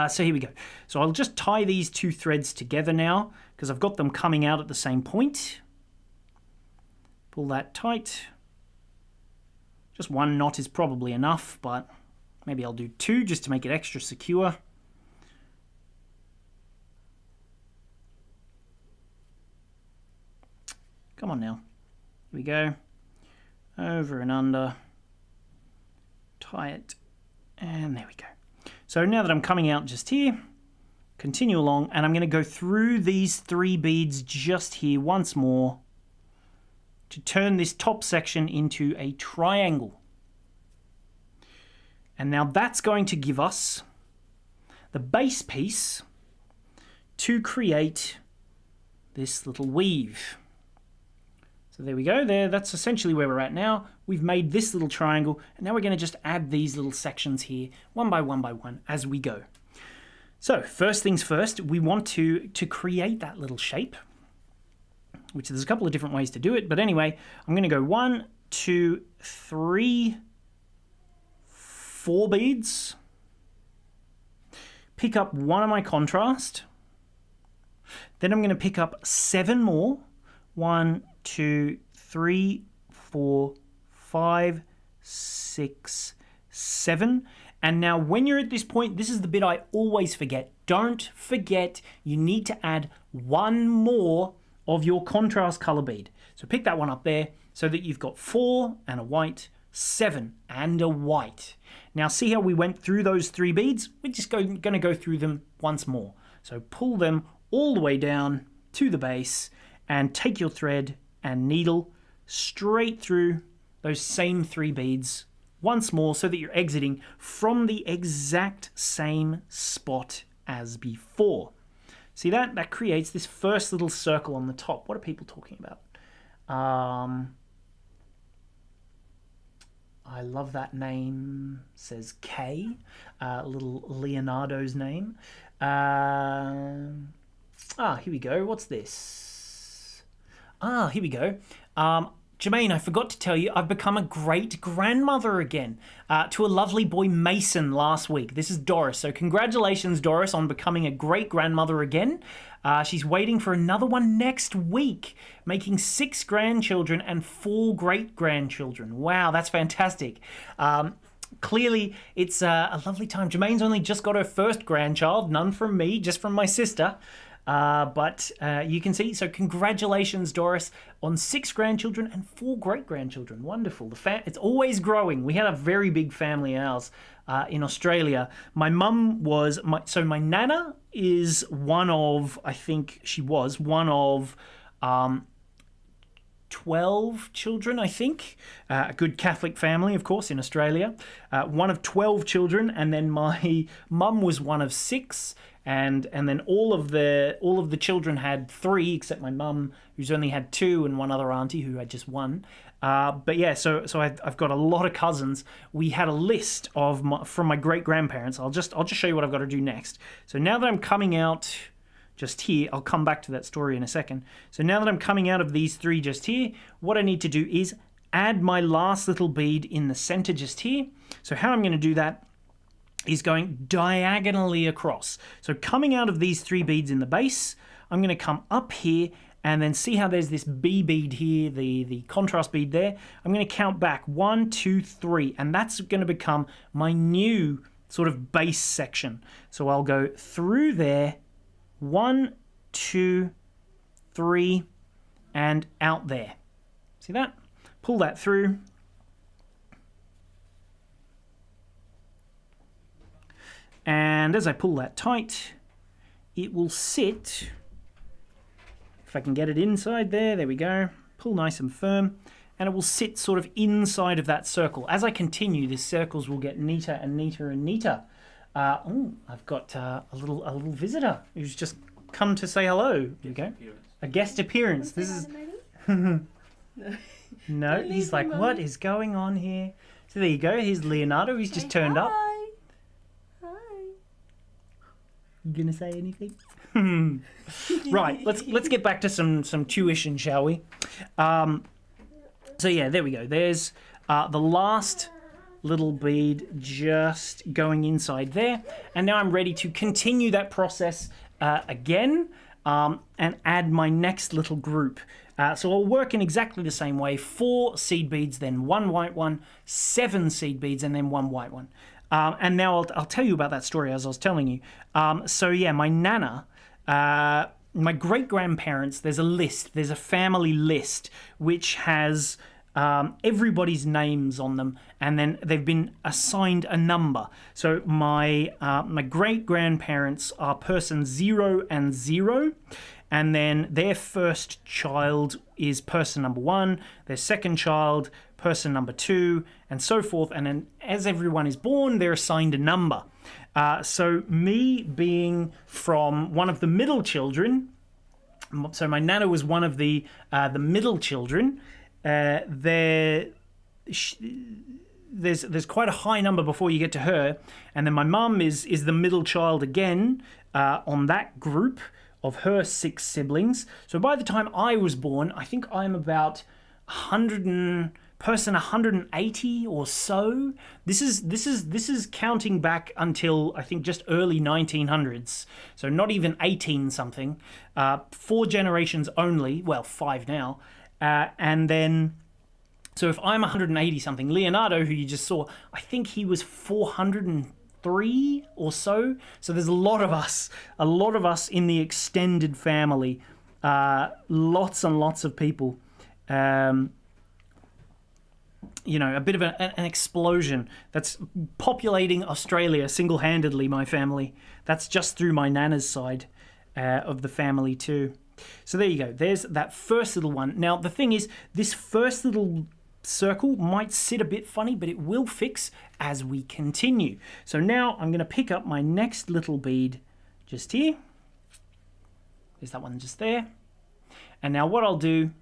So here we go. So I'll just tie these two threads together now because I've got them coming out at the same point. Pull that tight. Just one knot is probably enough, but maybe I'll do two just to make it extra secure. Come on now. Here we go. Over and under. Tie it. And there we go. So now that I'm coming out just here, continue along, and I'm going to go through these 3 beads just here once more to turn this top section into a triangle. And now that's going to give us the base piece to create this little weave. So there we go. That's essentially where we're at now. We've made this little triangle, and now we're going to just add these little sections here, one by one as we go. So first things first, we want to create that little shape, which there's a couple of different ways to do it. But anyway, I'm going to go 1, 2, 3, 4 beads. Pick up one of my contrast. Then I'm going to pick up 7 more. 1, 2, 3, 4, 5, 6, 7. And now when you're at this point, this is the bit I always forget. Don't forget you need to add 1 more of your contrast color bead. So pick that one up there so that you've got 4 and a white, 7 and a white. Now see how we went through those 3 beads? We're just going to go through them once more. So pull them all the way down to the base and take your thread and needle straight through those same 3 beads once more so that you're exiting from the exact same spot as before. See that? That creates this first little circle on the top. What are people talking about? I love that name, says Kay, little Leonardo's name. Here we go. What's this? Here we go. Jermaine, I forgot to tell you, I've become a great-grandmother again to a lovely boy, Mason, last week. This is Doris. So congratulations, Doris, on becoming a great-grandmother again. She's waiting for another one next week, making 6 grandchildren and 4 great-grandchildren. Wow, that's fantastic. Clearly, it's a lovely time. Jermaine's only just got her first grandchild, none from me, just from my sister. But you can see, so congratulations, Doris, on 6 grandchildren and 4 great-grandchildren. Wonderful. It's always growing. We had a very big family ours in Australia. My mum was, my nana is one of, I think she was one of 12 children, I think. A good Catholic family, of course, in Australia. One of 12 children, and then my mum was one of 6. And then all of the children had 3, except my mum, who's only had 2, and one other auntie who had just 1. But yeah, so I've got a lot of cousins. We had a list of from my great grandparents. I'll just show you what I've got to do next. So now that I'm coming out just here, I'll come back to that story in a second. So now that I'm coming out of these three just here, what I need to do is add my last little bead in the center just here. So how I'm going to do that is going diagonally across. So coming out of these three beads in the base, I'm going to come up here and then see how there's this B bead here, the contrast bead there. I'm going to count back 1, 2, 3, and that's going to become my new sort of base section. So I'll go through there, 1, 2, 3, and out there. See that? Pull that through. And as I pull that tight, it will sit. If I can get it inside there we go. Pull nice and firm, and it will sit sort of inside of that circle. As I continue, the circles will get neater and neater and neater. Oh, I've got a little visitor who's just come to say hello. There you go. A guest appearance. This is. No, he's like, what is going on here? So there you go. Here's Leonardo. He's just turned up. You gonna say anything? Right, let's get back to some tuition, shall we? So yeah, there we go. There's the last little bead just going inside there, and now I'm ready to continue that process again and add my next little group. So I'll work in exactly the same way: 4 seed beads, then 1 white one, 7 seed beads, and then 1 white one. And now I'll tell you about that story as I was telling you. So yeah, my nana, my great-grandparents, there's a family list which has everybody's names on them, and then they've been assigned a number. So my great-grandparents are person 0 and 0, and then their first child is person number 1, their second child, person number 2, and so forth. And then as everyone is born, they're assigned a number. So me being from one of the middle children, so my nana was one of the middle children, there's quite a high number before you get to her, and then my mum is the middle child again on that group of her 6 siblings. So by the time I was born, I think I'm about 180 or so. This is counting back until I think just early 1900s. So not even 18 something. 4 generations only. Well, 5 now. And then, so if I'm 180 something, Leonardo, who you just saw, I think he was 403 or so. So there's a lot of us in the extended family. Lots and lots of people. You know, a bit of an explosion that's populating Australia single-handedly, my family. That's just through my nana's side of the family too. So there you go. There's that first little one. Now, the thing is, this first little circle might sit a bit funny, but it will fix as we continue. So now I'm going to pick up my next little bead just here. There's that one just there. And now what I'll do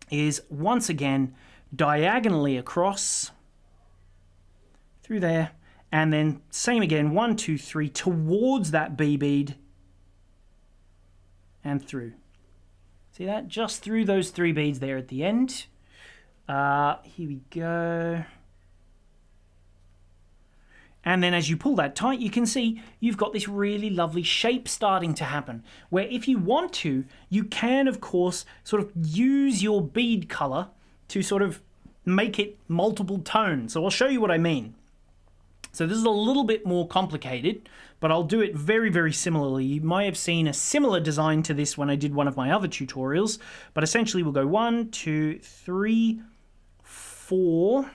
is, once again, diagonally across through there, and then same again, 1, 2, 3 towards that B bead and through. See that? Just through those 3 beads there at the end. Here we go. And then as you pull that tight, you can see you've got this really lovely shape starting to happen, where if you want to, you can, of course, sort of use your bead color to sort of make it multiple tones. So I'll show you what I mean. So this is a little bit more complicated, but I'll do it very, very similarly. You might have seen a similar design to this when I did one of my other tutorials, but essentially we'll go 1, 2, 3, 4,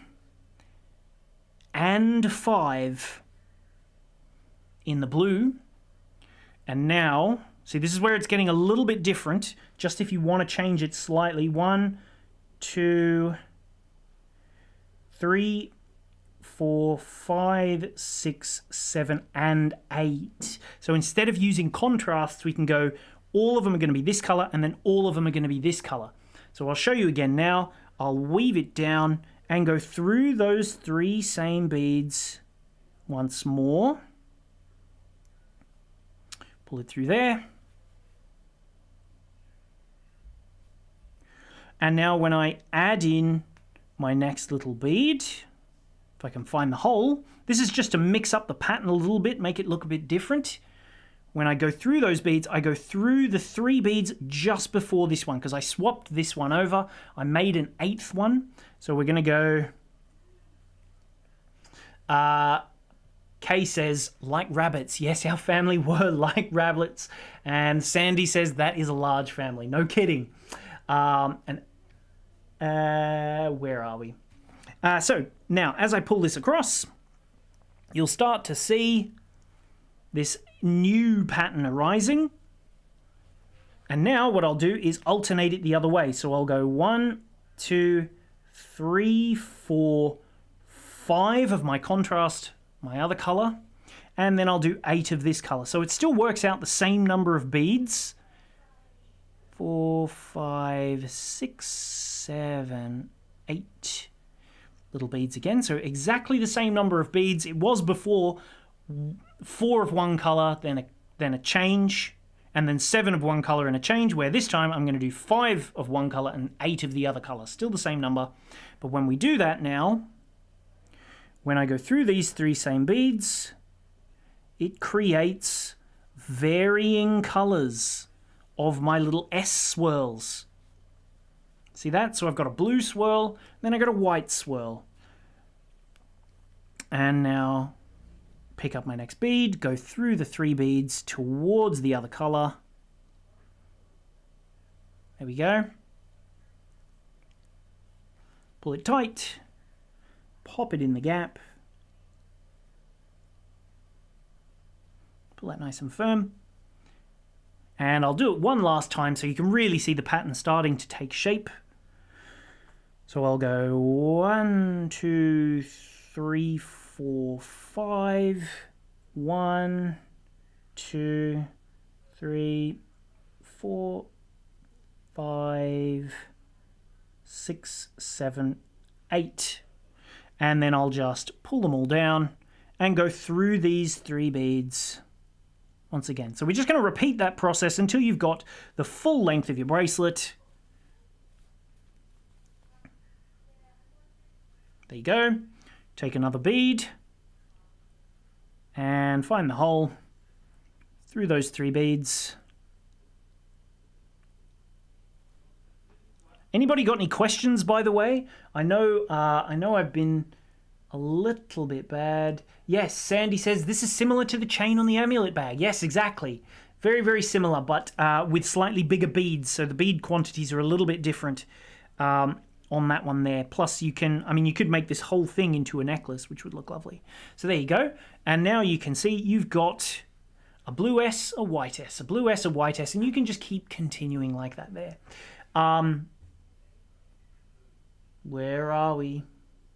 and 5 in the blue. And now, see, this is where it's getting a little bit different, just if you want to change it slightly. 1, 2, 3, 4, 5, 6, 7, and 8. So instead of using contrasts, we can go, all of them are going to be this color, and then all of them are going to be this color. So I'll show you again now. I'll weave it down and go through those 3 same beads once more. Pull it through there. And now when I add in my next little bead, if I can find the hole, this is just to mix up the pattern a little bit, make it look a bit different. When I go through those beads, I go through the 3 beads just before this one because I swapped this one over. I made an 8th one. So we're going to go... Kay says, like rabbits. Yes, our family were like rabbits. And Sandy says, that is a large family. No kidding. Where are we? So now, as I pull this across, you'll start to see this new pattern arising. And now what I'll do is alternate it the other way. So I'll go 1, 2, 3, 4, 5 of my contrast, my other color, and then I'll do 8 of this color. So it still works out the same number of beads. 4, 5, 6, 7, 8 little beads again. So exactly the same number of beads. It was before 4 of one color, then a change, and then 7 of one color and a change, where this time I'm going to do 5 of one color and 8 of the other color. Still the same number. But when we do that now, when I go through these 3 same beads, it creates varying colors of my little S swirls. See that? So I've got a blue swirl, then I've got a white swirl. And now pick up my next bead, go through the 3 beads towards the other color. There we go. Pull it tight, pop it in the gap. Pull that nice and firm. And I'll do it one last time so you can really see the pattern starting to take shape. So I'll go 1, 2, 3, 4, 5. 1, 2, 3, 4, 5, 6, 7, 8. And then I'll just pull them all down and go through these 3 beads once again. So we're just going to repeat that process until you've got the full length of your bracelet. There you go. Take another bead and find the hole through those 3 beads. Anybody got any questions, by the way? I know I've been a little bit bad. Yes, Sandy says this is similar to the chain on the amulet bag. Yes, exactly. Very, very similar, but with slightly bigger beads. So the bead quantities are a little bit different on that one there. Plus you could make this whole thing into a necklace, which would look lovely. So there you go. And now you can see you've got a blue S, a white S, a blue S, a white S, and you can just keep continuing like that there. Where are we?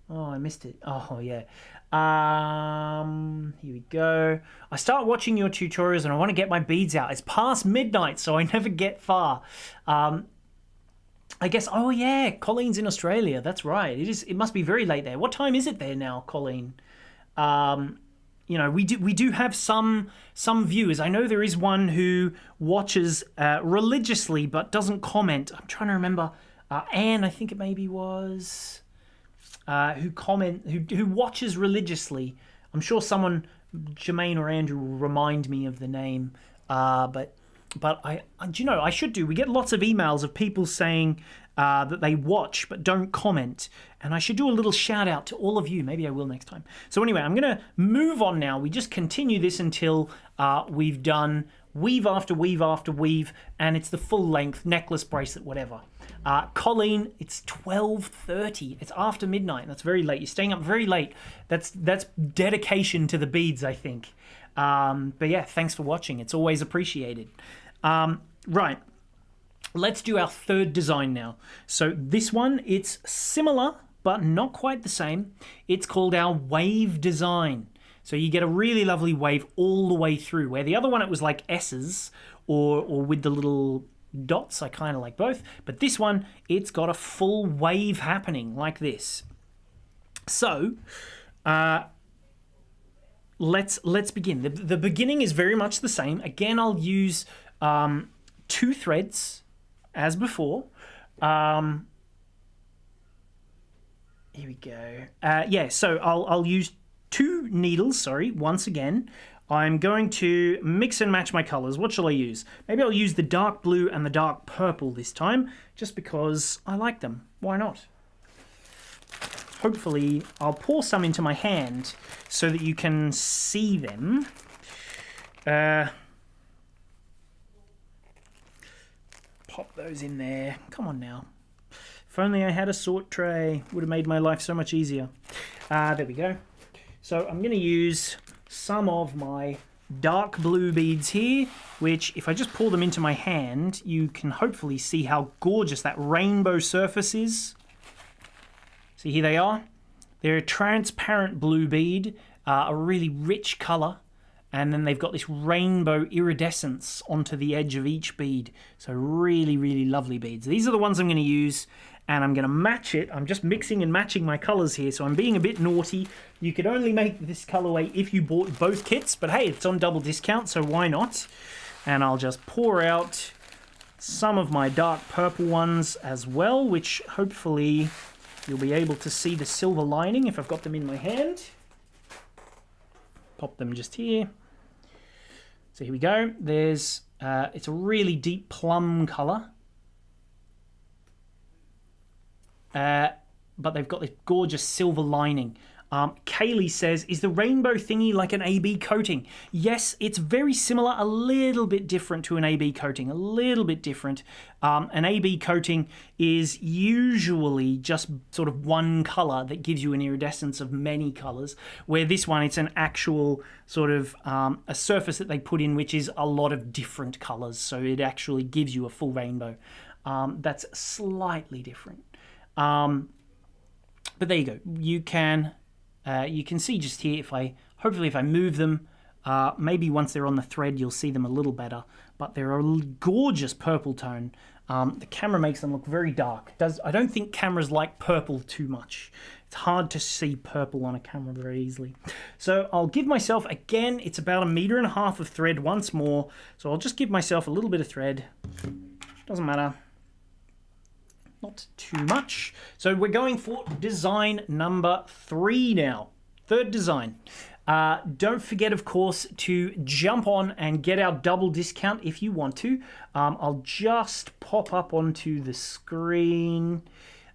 Oh, I missed it. Oh, yeah. Here we go. I start watching your tutorials and I want to get my beads out. It's past midnight, so I never get far. I guess, oh yeah, Colleen's in Australia. That's right. It must be very late there. What time is it there now, Colleen? You know, we do have some viewers. I know there is one who watches religiously but doesn't comment. I'm trying to remember. Anne, I think it maybe was, who watches religiously. I'm sure someone, Jermaine or Andrew, will remind me of the name. But do you know, I should do. We get lots of emails of people saying that they watch but don't comment. And I should do a little shout out to all of you. Maybe I will next time. So anyway, I'm going to move on now. We just continue this until we've done weave after weave after weave, and it's the full length necklace, bracelet, whatever. Colleen, it's 12:30. It's after midnight. That's very late. You're staying up very late. That's dedication to the beads, I think. But yeah, thanks for watching. It's always appreciated. Right. Let's do our 3rd design now. So this one, it's similar, but not quite the same. It's called our wave design. So you get a really lovely wave all the way through, where the other one, it was like S's or with the little dots. I kind of like both. But this one, it's got a full wave happening like this. So, let's begin. The beginning is very much the same. Again, I'll use 2 threads as before. Here we go. Yeah, so I'll use 2 needles, sorry, once again. I'm going to mix and match my colors. What shall I use? Maybe I'll use the dark blue and the dark purple this time, just because I like them. Why not? Hopefully, I'll pour some into my hand so that you can see them. Pop those in there. Come on now. If only I had a sort tray. Would have made my life so much easier. There we go. So I'm going to use some of my dark blue beads here, which if I just pour them into my hand, you can hopefully see how gorgeous that rainbow surface is. See, here they are. They're a transparent blue bead, a really rich colour, and then they've got this rainbow iridescence onto the edge of each bead. So really, really lovely beads. These are the ones I'm going to use, and I'm going to match it. I'm just mixing and matching my colours here, so I'm being a bit naughty. You could only make this colourway if you bought both kits, but hey, it's on double discount, so why not? And I'll just pour out some of my dark purple ones as well, which hopefully you'll be able to see the silver lining if I've got them in my hand. Pop them just here. So here we go. There's, it's a really deep plum colour. But they've got this gorgeous silver lining. Kaylee says, is the rainbow thingy like an AB coating? Yes, it's very similar, a little bit different to an AB coating, a little bit different. An AB coating is usually just sort of one colour that gives you an iridescence of many colours, where this one, it's an actual sort of a surface that they put in which is a lot of different colours, so it actually gives you a full rainbow. That's slightly different. But there you go. You can see just here, hopefully if I move them, maybe once they're on the thread you'll see them a little better, but they're a gorgeous purple tone. The camera makes them look very dark. I don't think cameras like purple too much. It's hard to see purple on a camera very easily. So I'll give myself, again, it's about 1.5 meters of thread once more, so I'll just give myself a little bit of thread. Doesn't matter. Not too much. So we're going for design number 3 now. 3rd design. Don't forget, of course, to jump on and get our double discount if you want to. I'll just pop up onto the screen.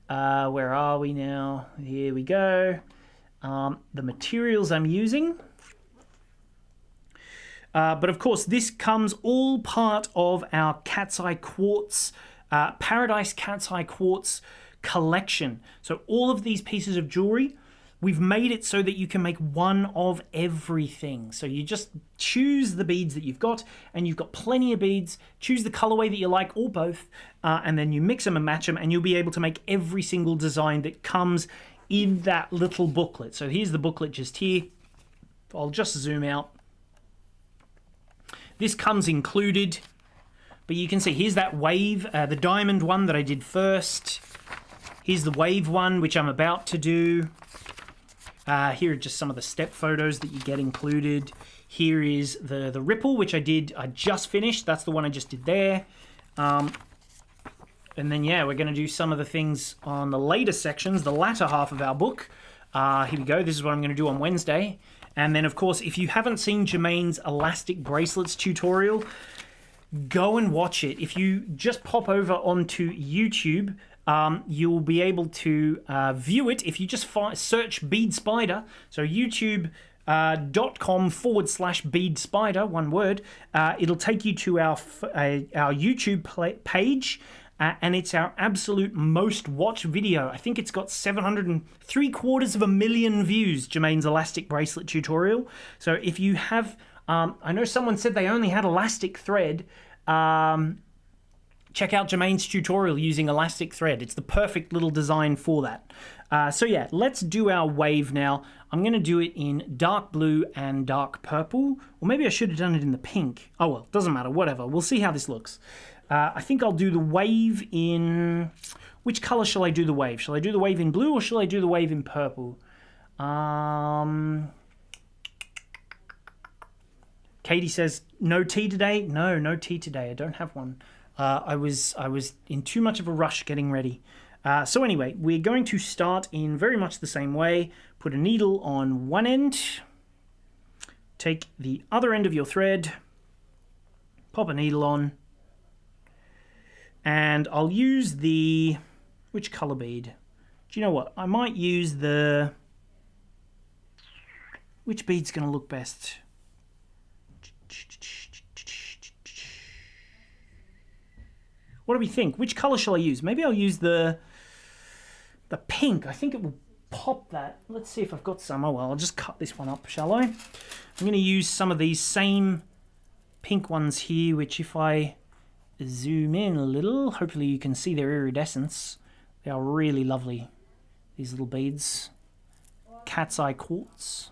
Where are we now? Here we go. The materials I'm using. But of course, this comes all part of our Cat's Eye Quartz Paradise Cat's Eye Quartz collection. So all of these pieces of jewelry, we've made it so that you can make one of everything. So you just choose the beads that you've got, and you've got plenty of beads. Choose the colorway that you like, or both, and then you mix them and match them, and you'll be able to make every single design that comes in that little booklet. So here's the booklet just here. I'll just zoom out. This comes included. But you can see, here's that wave, the diamond one that I did first. Here's the wave one, which I'm about to do. Here are just some of the step photos that you get included. Here is the ripple, which I just finished. That's the one I just did there. And then, yeah, we're going to do some of the things on the later sections, the latter half of our book. Here we go. This is what I'm going to do on Wednesday. And then, of course, if you haven't seen Jermaine's elastic bracelets tutorial, go and watch it. If you just pop over onto YouTube, you'll be able to view it if you just search Bead Spider. So youtube.com/Bead Spider, one word. It'll take you to our YouTube page, and it's our absolute most watched video. I think it's got 700,000 views, Jermaine's elastic bracelet tutorial. So if you have... I know someone said they only had elastic thread. Check out Jermaine's tutorial using elastic thread. It's the perfect little design for that. So yeah, let's do our wave now. I'm going to do it in dark blue and dark purple. Or maybe I should have done it in the pink. Oh well, doesn't matter, whatever. We'll see how this looks. I think I'll do the wave in... Which colour shall I do the wave? Shall I do the wave in blue or shall I do the wave in purple? Katie says, no tea today? No, no tea today. I don't have one. I was in too much of a rush getting ready. So anyway, we're going to start in very much the same way. Put a needle on one end. Take the other end of your thread. Pop a needle on. And I'll use the... Which colour bead? Do you know what? I might use the... Which bead's going to look best? What do we think? Which colour shall I use? Maybe I'll use the pink. I think it will pop that. Let's see if I've got some. Oh well, I'll just cut this one up, shall I? I'm going to use some of these same pink ones here, which if I zoom in a little, hopefully you can see their iridescence. They are really lovely, these little beads. Cat's Eye Quartz.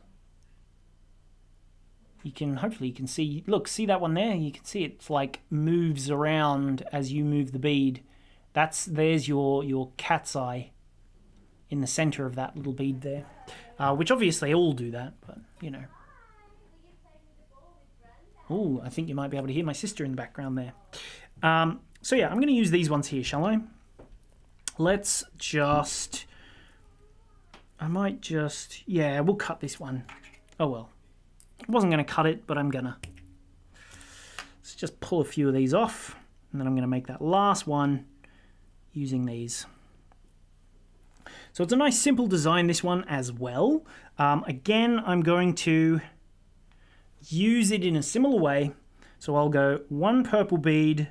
Hopefully you can see, look, see that one there? You can see it's like moves around as you move the bead. There's your cat's eye in the center of that little bead there. Which obviously all do that, but you know. Oh, I think you might be able to hear my sister in the background there. So yeah, I'm going to use these ones here, shall I? Let's just... Yeah, we'll cut this one. Oh well. I wasn't going to cut it, but I'm going to. Let's just pull a few of these off, and then I'm going to make that last one using these. So it's a nice simple design, this one as well. Again, I'm going to use it in a similar way. So I'll go one purple bead.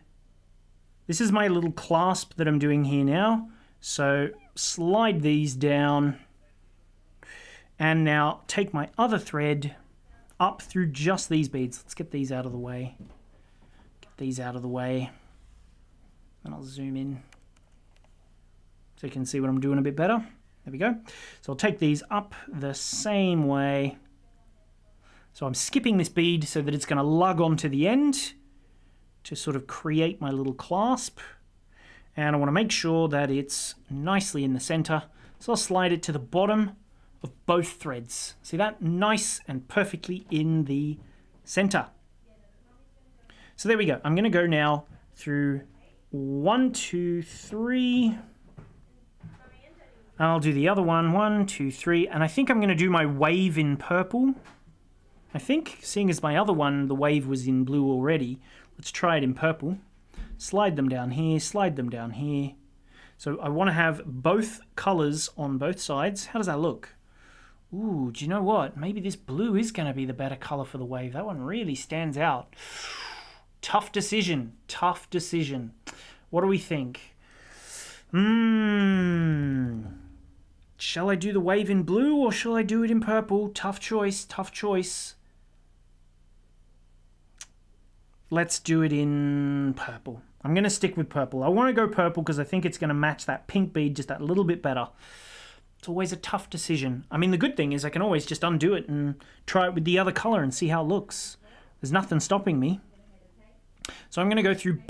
This is my little clasp that I'm doing here now. So slide these down, and now take my other thread up through just these beads. Let's get these out of the way. Get these out of the way. And I'll zoom in so you can see what I'm doing a bit better. There we go. So I'll take these up the same way. So I'm skipping this bead so that it's going to lug onto the end to sort of create my little clasp. And I want to make sure that it's nicely in the center. So I'll slide it to the bottom of both threads. See that? Nice and perfectly in the center. So there we go. I'm going to go now through 1, 2, 3. I'll do the other one. 1, 2, 3. And I think I'm going to do my wave in purple. I think, seeing as my other one, the wave was in blue already. Let's try it in purple. Slide them down here. Slide them down here. So I want to have both colors on both sides. How does that look? Ooh, do you know what? Maybe this blue is going to be the better color for the wave. That one really stands out. Tough decision. Tough decision. What do we think? Shall I do the wave in blue or shall I do it in purple? Tough choice. Tough choice. Let's do it in purple. I'm going to stick with purple. I want to go purple because I think it's going to match that pink bead just that little bit better. It's always a tough decision. I mean, the good thing is I can always just undo it and try it with the other color and see how it looks. There's nothing stopping me. So I'm going to go through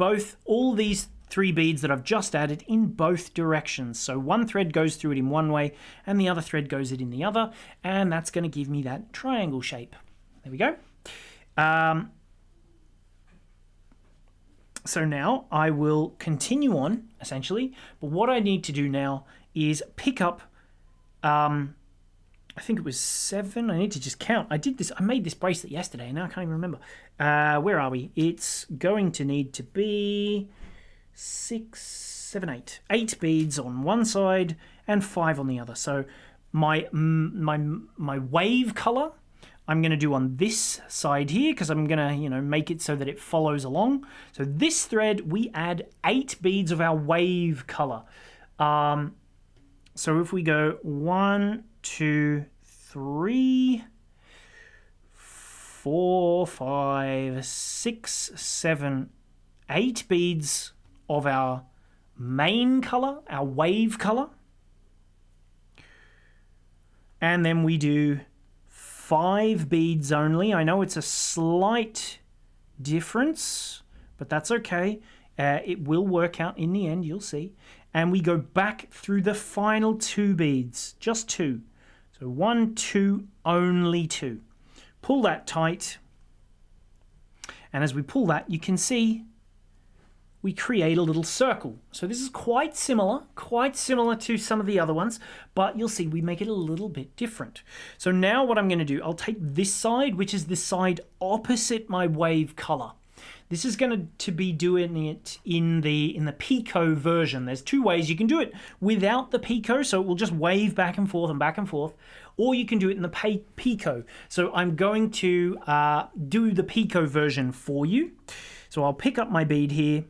all these 3 beads that I've just added in both directions. So one thread goes through it in one way and the other thread goes it in the other. And that's going to give me that triangle shape. There we go. So now I will continue on, essentially. But what I need to do now is pick up... I think it was 7. I need to just count. I made this bracelet yesterday, and now I can't even remember. Where are we? It's going to need to be 6, 7, 8. 8 beads on one side and 5 on the other. So my wave color, I'm going to do on this side here because I'm going to, make it so that it follows along. So this thread, we add 8 beads of our wave color. So if we go 1, 2, 3, 4, 5, 6, 7, 8 beads of our main color, our wave color. And then we do 5 beads only. I know it's a slight difference, but that's okay. It will work out in the end, you'll see. And we go back through the final 2 beads, just 2. So 1, 2, only 2. Pull that tight. And as we pull that, you can see we create a little circle. So this is quite similar to some of the other ones, but you'll see we make it a little bit different. So now what I'm going to do, I'll take this side, which is the side opposite my wave color. This is going to be doing it in the Pico version. There's 2 ways you can do it without the Pico, so it will just wave back and forth, or you can do it in the Pico. So I'm going to do the Pico version for you. So I'll pick up my bead here,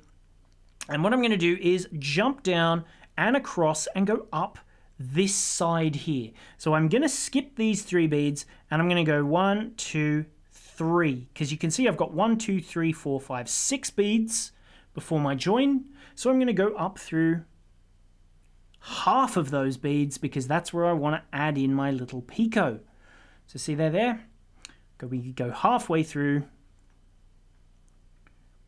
and what I'm going to do is jump down and across and go up this side here. So I'm going to skip these 3 beads, and I'm going to go 1, 2, 3, because you can see I've got 1, 2, 3, 4, 5, 6 beads before my join. So I'm going to go up through half of those beads because that's where I want to add in my little Pico. So see there? We go halfway through,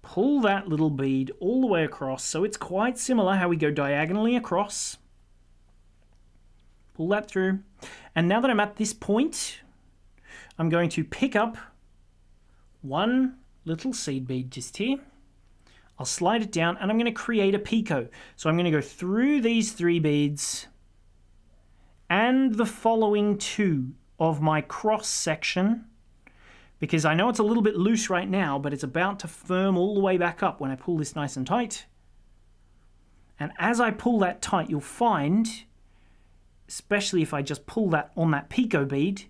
pull that little bead all the way across. So it's quite similar how we go diagonally across. Pull that through. And now that I'm at this point, I'm going to pick up 1 little seed bead just here. I'll slide it down and I'm going to create a Pico. So I'm going to go through these 3 beads and the following 2 of my cross section, because I know it's a little bit loose right now, but it's about to firm all the way back up when I pull this nice and tight. And as I pull that tight, you'll find, especially if I just pull that on that Pico bead,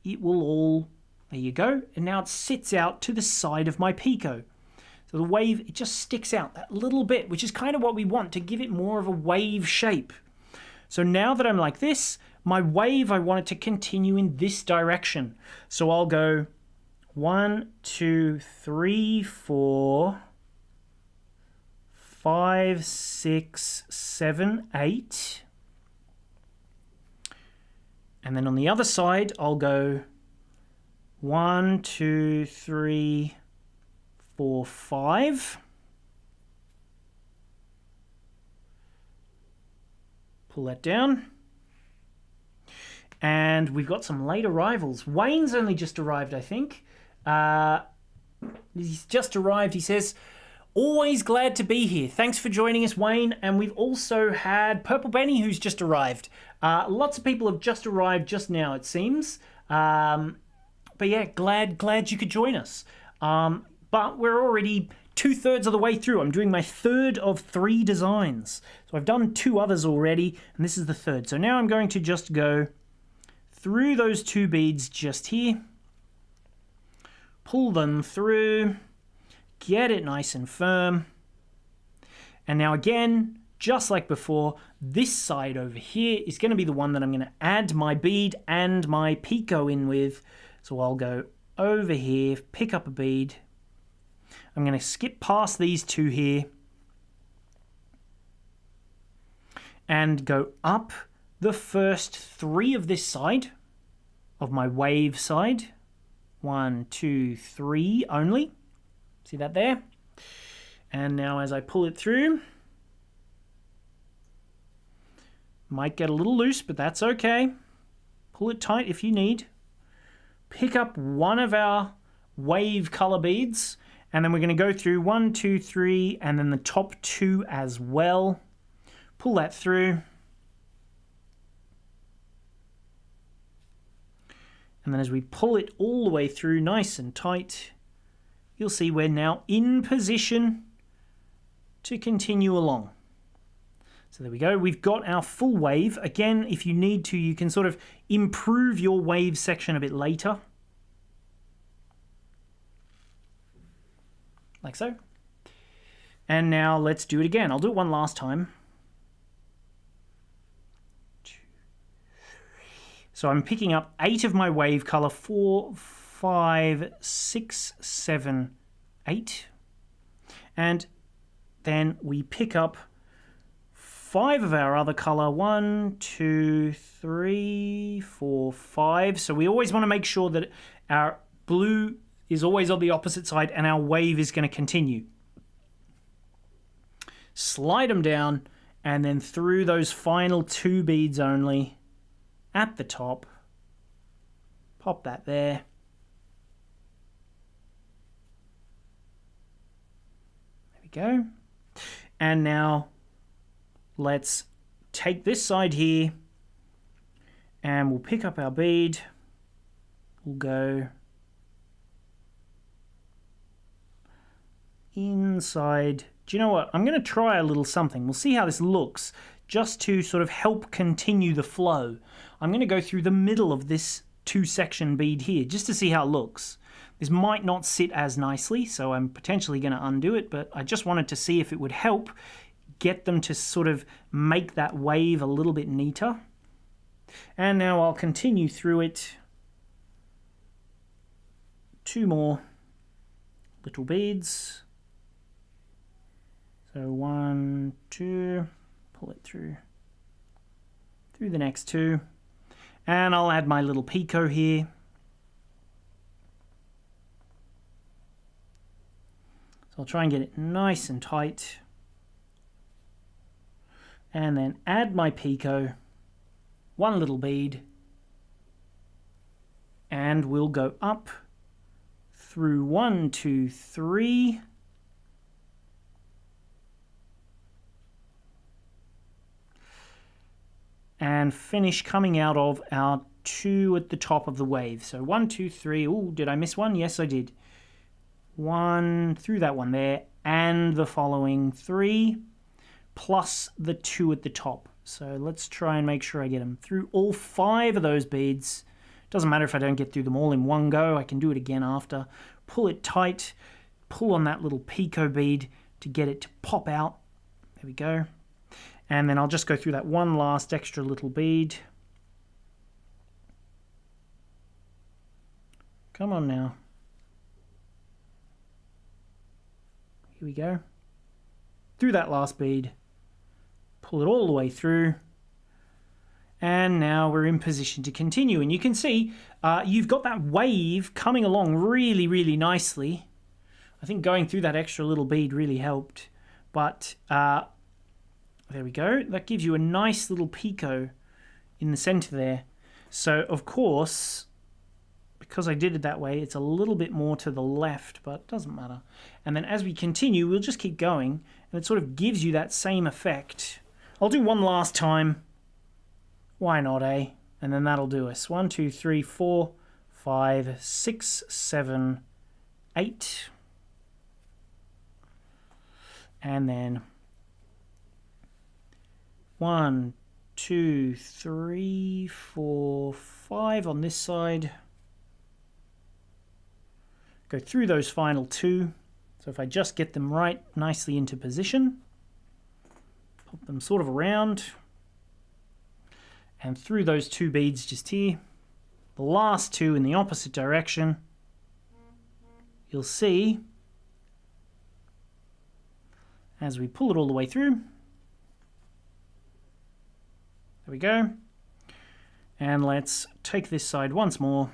it will all, there you go, and now it sits out to the side of my Pico. So the wave, it just sticks out that little bit, which is kind of what we want to give it more of a wave shape. So now that I'm like this, my wave, I want it to continue in this direction. So I'll go 1, 2, 3, 4, 5, 6, 7, 8. And then on the other side, I'll go 1, 2, 3, 4, 5. Pull that down. And we've got some late arrivals. Wayne's only just arrived, I think. He's just arrived. He says, always glad to be here. Thanks for joining us, Wayne. And we've also had Purple Benny, who's just arrived. Lots of people have just arrived just now, it seems. But yeah, glad you could join us. But we're already 2/3 of the way through. I'm doing my 3rd of 3 designs. So I've done 2 others already, and this is the 3rd. So now I'm going to just go through those 2 beads just here, pull them through, get it nice and firm. And now again, just like before, this side over here is going to be the one that I'm going to add my bead and my Pico in with. So I'll go over here, pick up a bead. I'm going to skip past these 2 here and go up the first 3 of this side, of my wave side. 1, 2, 3 only. See that there? And now as I pull it through, might get a little loose, but that's okay. Pull it tight if you need. Pick up one of our wave color beads, and then we're going to go through 1, 2, 3, and then the top 2 as well. Pull that through. And then as we pull it all the way through nice and tight, you'll see we're now in position to continue along. So there we go. We've got our full wave. Again, if you need to, you can sort of improve your wave section a bit later. Like so. And now let's do it again. I'll do it one last time. So I'm picking up 8 of my wave color, 4, 5, 6, 7, 8. And then we pick up 5 of our other color, 1, 2, 3, 4, 5. So we always want to make sure that our blue is always on the opposite side and our wave is going to continue. slide them down, and then through those final 2 beads only at the top. Pop that there. There we go. And now let's take this side here and we'll pick up our bead. We'll go inside. Do you know what? I'm going to try a little something. We'll see how this looks, just to sort of help continue the flow. I'm going to go through the middle of this 2-section bead here, just to see how it looks. This might not sit as nicely, so I'm potentially going to undo it, but I just wanted to see if it would help get them to sort of make that wave a little bit neater. And now I'll continue through it. 2 more little beads. So 1, 2, pull it through the next 2. And I'll add my little picot here. So I'll try and get it nice and tight. And then add my picot, 1 little bead, and we'll go up through 1, 2, 3. And finish coming out of our 2 at the top of the wave. So 1, 2, 3. Oh, did I miss one? Yes, I did. 1 through that one there, and the following 3, plus the 2 at the top. So let's try and make sure I get them through all 5 of those beads. Doesn't matter if I don't get through them all in one go. I can do it again after. Pull it tight. Pull on that little picot bead to get it to pop out. There we go. And then I'll just go through that one last extra little bead. Come on now. Here we go. Through that last bead. Pull it all the way through. And now we're in position to continue. And you can see you've got that wave coming along really, really nicely. I think going through that extra little bead really helped. But there we go. That gives you a nice little picot in the center there. So, of course, because I did it that way, it's a little bit more to the left, but it doesn't matter. And then as we continue, we'll just keep going, and it sort of gives you that same effect. I'll do one last time. Why not, eh? And then that'll do us. 1, 2, 3, 4, 5, 6, 7, 8. And then 1, 2, 3, 4, 5 on this side. Go through those final 2. So if I just get them right nicely into position, pop them sort of around, and through those 2 beads just here, the last 2 in the opposite direction, you'll see as we pull it all the way through. There we go. And let's take this side once more.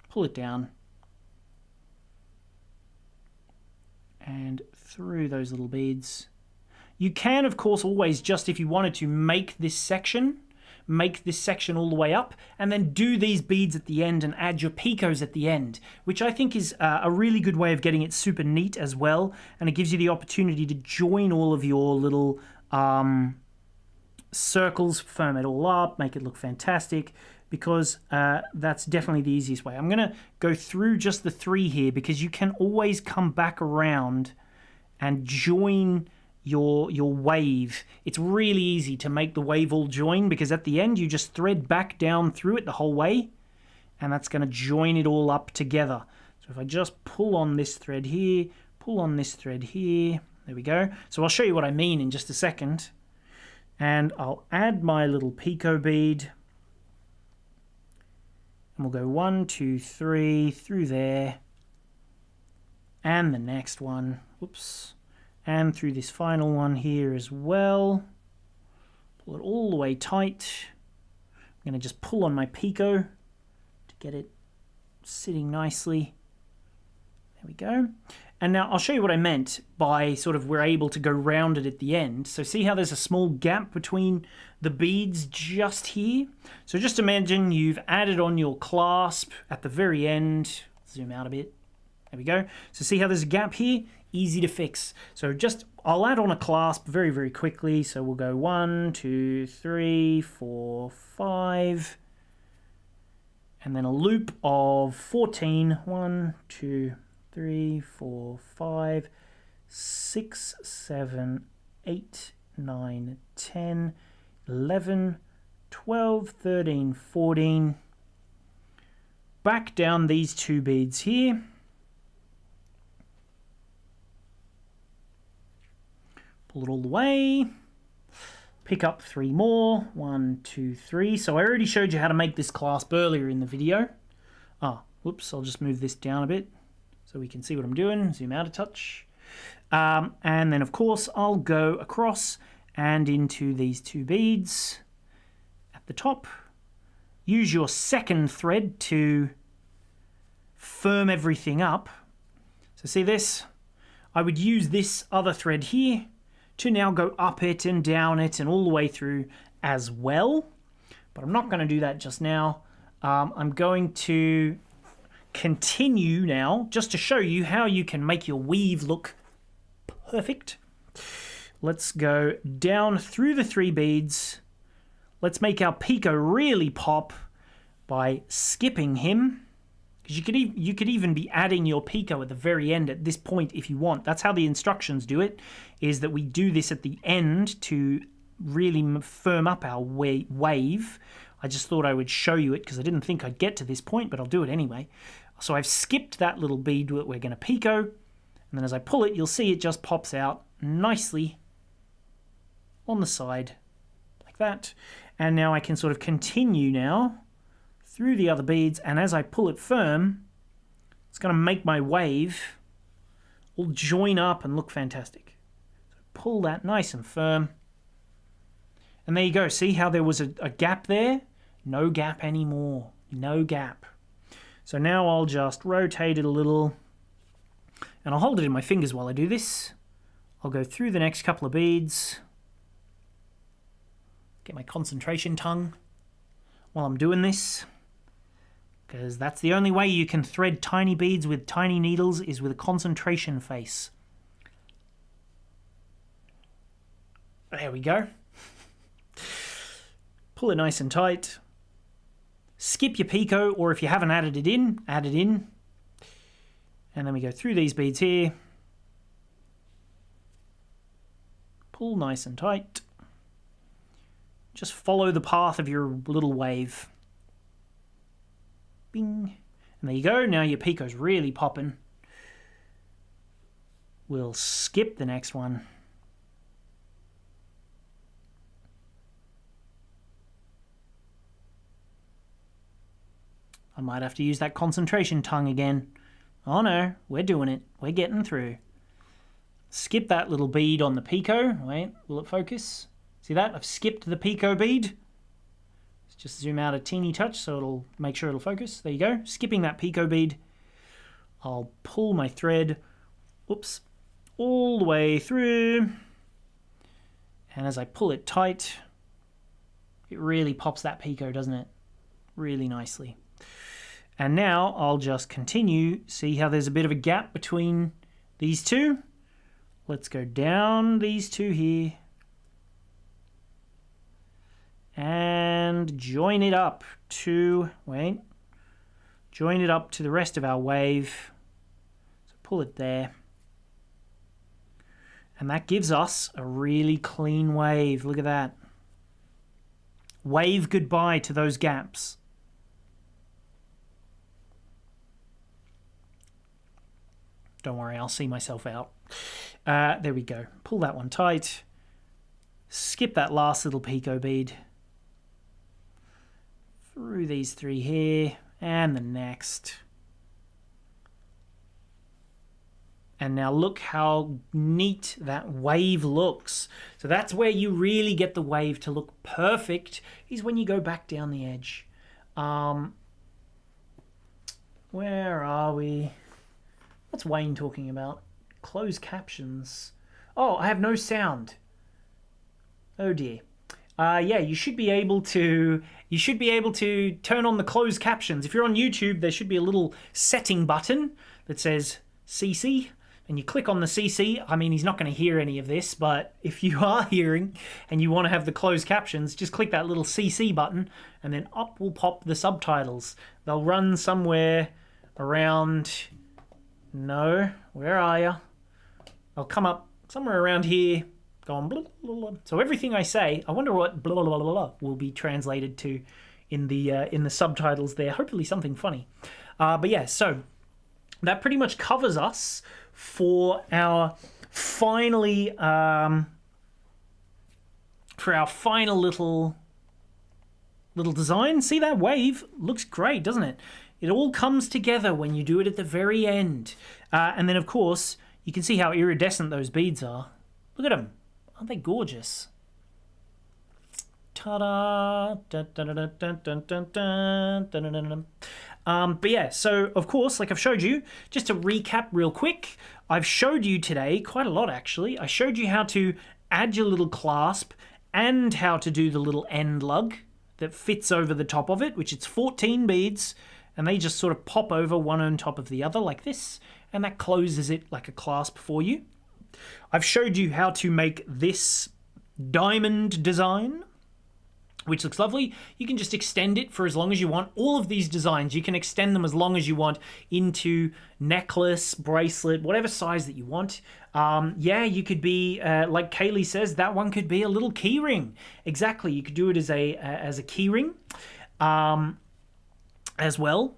Pull it down. And through those little beads. You can, of course, always just, if you wanted to, make this section all the way up, and then do these beads at the end and add your picots at the end, which I think is a really good way of getting it super neat as well, and it gives you the opportunity to join all of your little circles, firm it all up, make it look fantastic, because that's definitely the easiest way. I'm going to go through just the 3 here, because you can always come back around and join your wave. It's really easy to make the wave all join, because at the end you just thread back down through it the whole way, and that's going to join it all up together. So if I just pull on this thread here, pull on this thread here, there we go. So I'll show you what I mean in just a second. And I'll add my little picot bead, and we'll go 1, 2, 3 through there, and the next one, whoops, and through this final one here as well. Pull it all the way tight. I'm going to just pull on my picot to get it sitting nicely. There we go. And now I'll show you what I meant by sort of we're able to go round it at the end. So see how there's a small gap between the beads just here? So just imagine you've added on your clasp at the very end. Zoom out a bit. There we go. So see how there's a gap here? Easy to fix. So just, I'll add on a clasp very, very quickly. So we'll go 1, 2, 3, 4, 5. And then a loop of 14. 1, 2, 3, 4, 5, 6, 7, 8, 9, 10, 11, 12, 13, 14. Back down these 2 beads here. Pull it all the way. Pick up 3 more. 1, 2, 3. So I already showed you how to make this clasp earlier in the video. Whoops, I'll just move this down a bit so we can see what I'm doing. Zoom out a touch. And then, of course, I'll go across and into these 2 beads at the top. Use your second thread to firm everything up. So see this? I would use this other thread here to now go up it and down it and all the way through as well. But I'm not going to do that just now. I'm going to continue now just to show you how you can make your weave look perfect. Let's go down through the 3 beads. Let's make our picot really pop by skipping him. Because you could even be adding your picot at the very end at this point if you want. That's how the instructions do it, is that we do this at the end to really firm up our wave. I just thought I would show you it because I didn't think I'd get to this point, but I'll do it anyway. So I've skipped that little bead that we're going to picot, and then as I pull it, you'll see it just pops out nicely on the side, like that. And now I can sort of continue now through the other beads, and as I pull it firm, it's going to make my wave all join up and look fantastic. So pull that nice and firm. And there you go. See how there was a gap there? No gap anymore. No gap. So now I'll just rotate it a little, and I'll hold it in my fingers while I do this. I'll go through the next couple of beads. Get my concentration tongue while I'm doing this, because that's the only way you can thread tiny beads with tiny needles, is with a concentration face. There we go. Pull it nice and tight. Skip your picot, or if you haven't added it in, add it in. And then we go through these beads here. Pull nice and tight. Just follow the path of your little wave. Bing. And there you go. Now your picot's really popping. We'll skip the next one. I might have to use that concentration tongue again. Oh no, we're doing it. We're getting through. Skip that little bead on the picot. Wait, will it focus? See that? I've skipped the picot bead. Let's just zoom out a teeny touch so it'll make sure it'll focus. There you go. Skipping that picot bead. I'll pull my thread, oops, all the way through. And as I pull it tight, it really pops that picot, doesn't it? Really nicely. And now I'll just continue. See how there's a bit of a gap between these two? Let's go down these two here. And join it up to, join it up to the rest of our wave. So pull it there. And that gives us a really clean wave. Look at that. Wave goodbye to those gaps. Don't worry, I'll see myself out. There we go. Pull that one tight. Skip that last little picot bead. Through these three here. And the next. And now look how neat that wave looks. So that's where you really get the wave to look perfect, is when you go back down the edge. Where are we? What's Wayne talking about? Closed captions. Oh, I have no sound. Oh dear. Yeah, you should be able to turn on the closed captions. If you're on YouTube, there should be a little setting button that says CC, and you click on the CC. I mean, he's not going to hear any of this, but if you are hearing and you want to have the closed captions, just click that little CC button, and then up will pop the subtitles. They'll run somewhere around... No, where are you? They'll come up somewhere around here. Going blah, blah, blah. So everything I say, I wonder what blah, blah, blah, blah, blah will be translated to in the subtitles there. Hopefully something funny. But yeah, so that pretty much covers us for our final little design. See that wave? Looks great, doesn't it? It all comes together when you do it at the very end. And then, of course, you can see how iridescent those beads are. Look at them. Aren't they gorgeous? Ta-da! But yeah, so of course, like I've showed you, just to recap real quick, I've showed you today, quite a lot actually, I showed you how to add your little clasp and how to do the little end lug that fits over the top of it, which it's 14 beads, and they just sort of pop over one on top of the other like this, and that closes it like a clasp for you. I've showed you how to make this diamond design, which looks lovely. You can just extend it for as long as you want. All of these designs, you can extend them as long as you want into necklace, bracelet, whatever size that you want. Yeah, you could be, like Kaylee says, that one could be a little key ring. Exactly, you could do it as a key ring as well.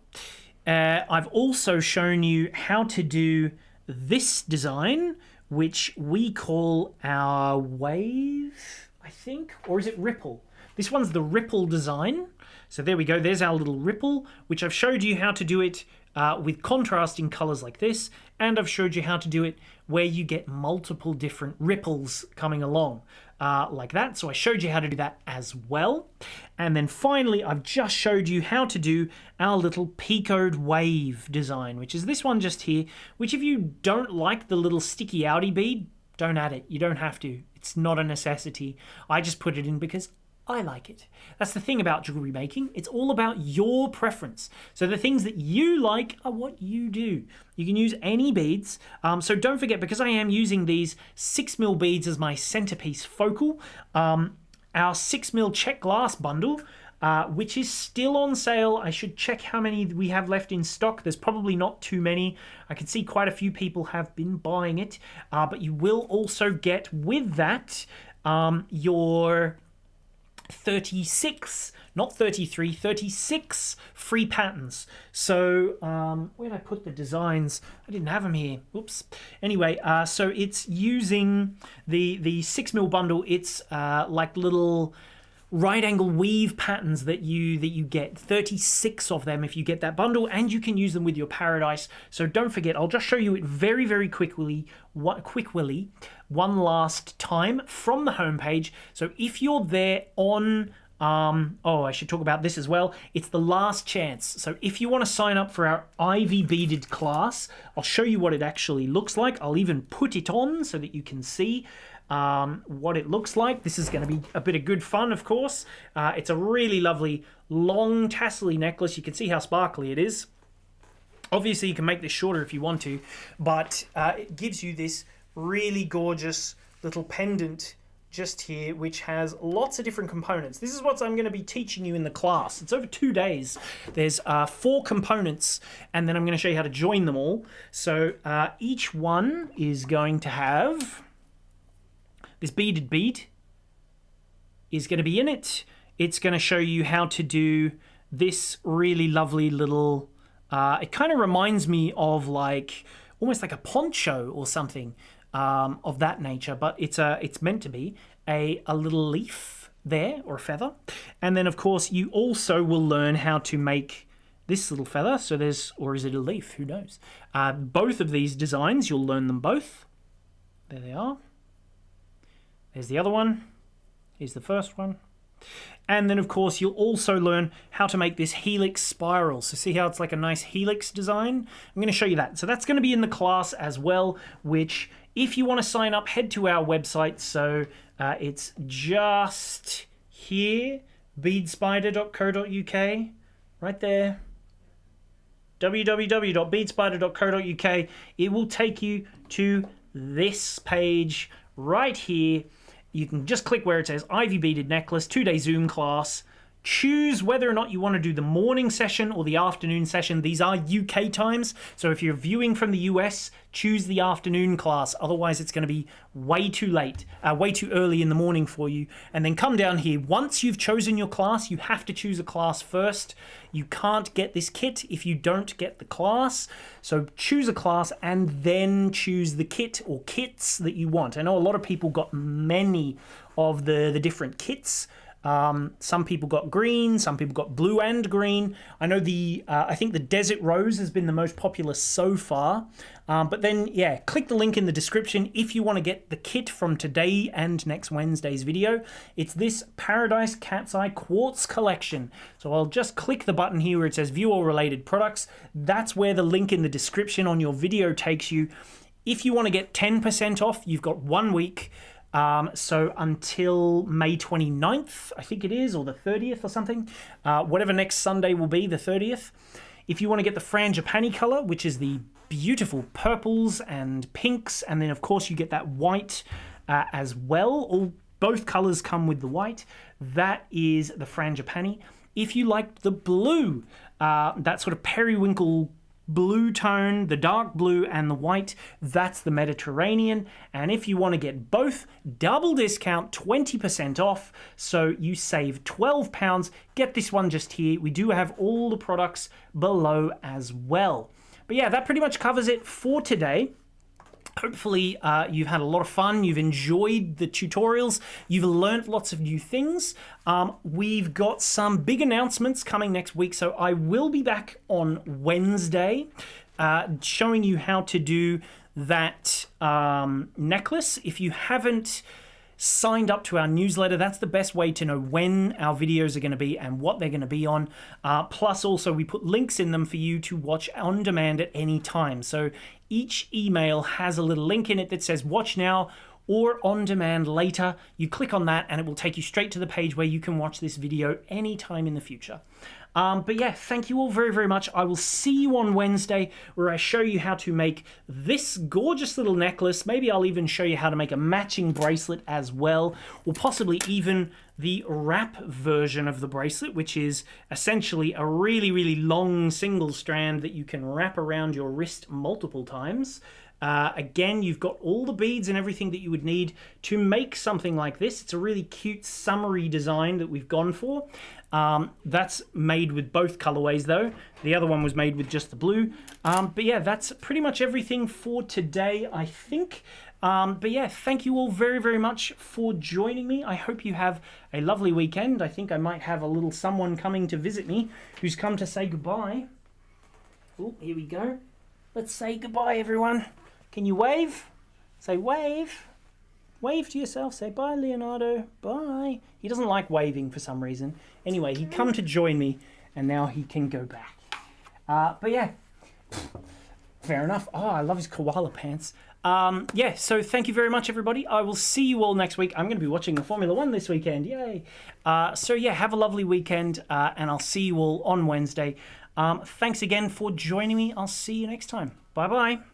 I've also shown you how to do this design, which we call our wave, I think, or is it ripple? This one's the ripple design. So there we go, there's our little ripple, which I've showed you how to do it with contrasting colors like this, and I've showed you how to do it where you get multiple different ripples coming along like that. So I showed you how to do that as well. And then finally, I've just showed you how to do our little picoed wave design, which is this one just here, which if you don't like the little sticky outy bead, don't add it. You don't have to. It's not a necessity. I just put it in because I like it. That's the thing about jewelry making. It's all about your preference. So the things that you like are what you do. You can use any beads. So don't forget, because I am using these 6mm beads as my centerpiece focal, our 6mm check glass bundle, which is still on sale. I should check how many we have left in stock. There's probably not too many. I can see quite a few people have been buying it. But you will also get with that your 36, not 33, 36 free patterns. So where did I put the designs? I didn't have them here. Oops. Anyway, so it's using the 6mm bundle. It's like little right angle weave patterns that you get 36 of them if you get that bundle, and you can use them with your paradise. So don't forget, I'll just show you it very quickly one last time from the homepage. So if you're there on oh, I should talk about this as well. It's the last chance. So if you want to sign up for our Ivy beaded class, I'll show you what it actually looks like. I'll even put it on so that you can see what it looks like. This is going to be a bit of good fun, of course. It's a really lovely long tassel-y necklace. You can see how sparkly it is. Obviously, you can make this shorter if you want to, but it gives you this really gorgeous little pendant just here, which has lots of different components. This is what I'm going to be teaching you in the class. It's over 2 days. There's 4 components, and then I'm going to show you how to join them all. So each one is going to have this beaded bead is going to be in it. It's going to show you how to do this really lovely little, it kind of reminds me of like, almost like a poncho or something of that nature, but it's meant to be a little leaf there, or a feather. And then of course you also will learn how to make this little feather. So there's, or is it a leaf? Who knows? Both of these designs, you'll learn them both. There they are. There's the other one. Here's the first one. And then, of course, you'll also learn how to make this helix spiral. So see how it's like a nice helix design? I'm going to show you that. So that's going to be in the class as well, which if you want to sign up, head to our website. So it's just here, beadspider.co.uk, right there. www.beadspider.co.uk. It will take you to this page right here. You can just click where it says Ivy Beaded Necklace, 2-day Zoom class. Choose whether or not you want to do the morning session or the afternoon session. These are UK times, so if you're viewing from the US, choose the afternoon class. Otherwise, it's going to be way too late, way too early in the morning for you. And then come down here. Once you've chosen your class, you have to choose a class first. You can't get this kit if you don't get the class. So choose a class and then choose the kit or kits that you want. I know a lot of people got many of the different kits. Some people got green, some people got blue and green. I know I think the Desert Rose has been the most popular so far. But then, yeah, click the link in the description if you want to get the kit from today and next Wednesday's video. It's this Paradise Cat's Eye Quartz collection. So I'll just click the button here where it says view all related products. That's where the link in the description on your video takes you. If you want to get 10% off, you've got 1 week. So until May 29th, I think it is, or the 30th or something, whatever next Sunday will be, the 30th. If you want to get the frangipani color, which is the beautiful purples and pinks, and then of course you get that white as well. Both colors come with the white. That is the frangipani. If you like the blue, that sort of periwinkle blue tone, the dark blue and the white, that's the Mediterranean. And if you want to get both, double discount, 20% off, so you save £12. Get this one just here. We do have all the products below as well. But yeah, that pretty much covers it for today. Hopefully you've had a lot of fun, you've enjoyed the tutorials, you've learnt lots of new things. We've got some big announcements coming next week, so I will be back on Wednesday showing you how to do that necklace. If you haven't signed up to our newsletter, that's the best way to know when our videos are going to be and what they're going to be on. Plus also we put links in them for you to watch on demand at any time. So each email has a little link in it that says watch now or on demand later. You click on that and it will take you straight to the page where you can watch this video anytime in the future. But yeah, thank you all very, very much. I will see you on Wednesday where I show you how to make this gorgeous little necklace. Maybe I'll even show you how to make a matching bracelet as well, or possibly even the wrap version of the bracelet, which is essentially a really, really long single strand that you can wrap around your wrist multiple times. Again, you've got all the beads and everything that you would need to make something like this. It's a really cute summery design that we've gone for. That's made with both colorways though. The other one was made with just the blue. But yeah, that's pretty much everything for today, I think. But yeah, thank you all very, very much for joining me. I hope you have a lovely weekend. I think I might have a little someone coming to visit me who's come to say goodbye. Oh, here we go. Let's say goodbye, everyone. Can you wave? Say wave. Wave to yourself. Say bye, Leonardo. Bye. He doesn't like waving for some reason. Anyway, he'd come to join me, and now he can go back. But yeah, fair enough. Oh, I love his koala pants. Yeah, so thank you very much, everybody. I will see you all next week. I'm going to be watching the Formula 1 this weekend. Yay. So yeah, have a lovely weekend, and I'll see you all on Wednesday. Thanks again for joining me. I'll see you next time. Bye-bye.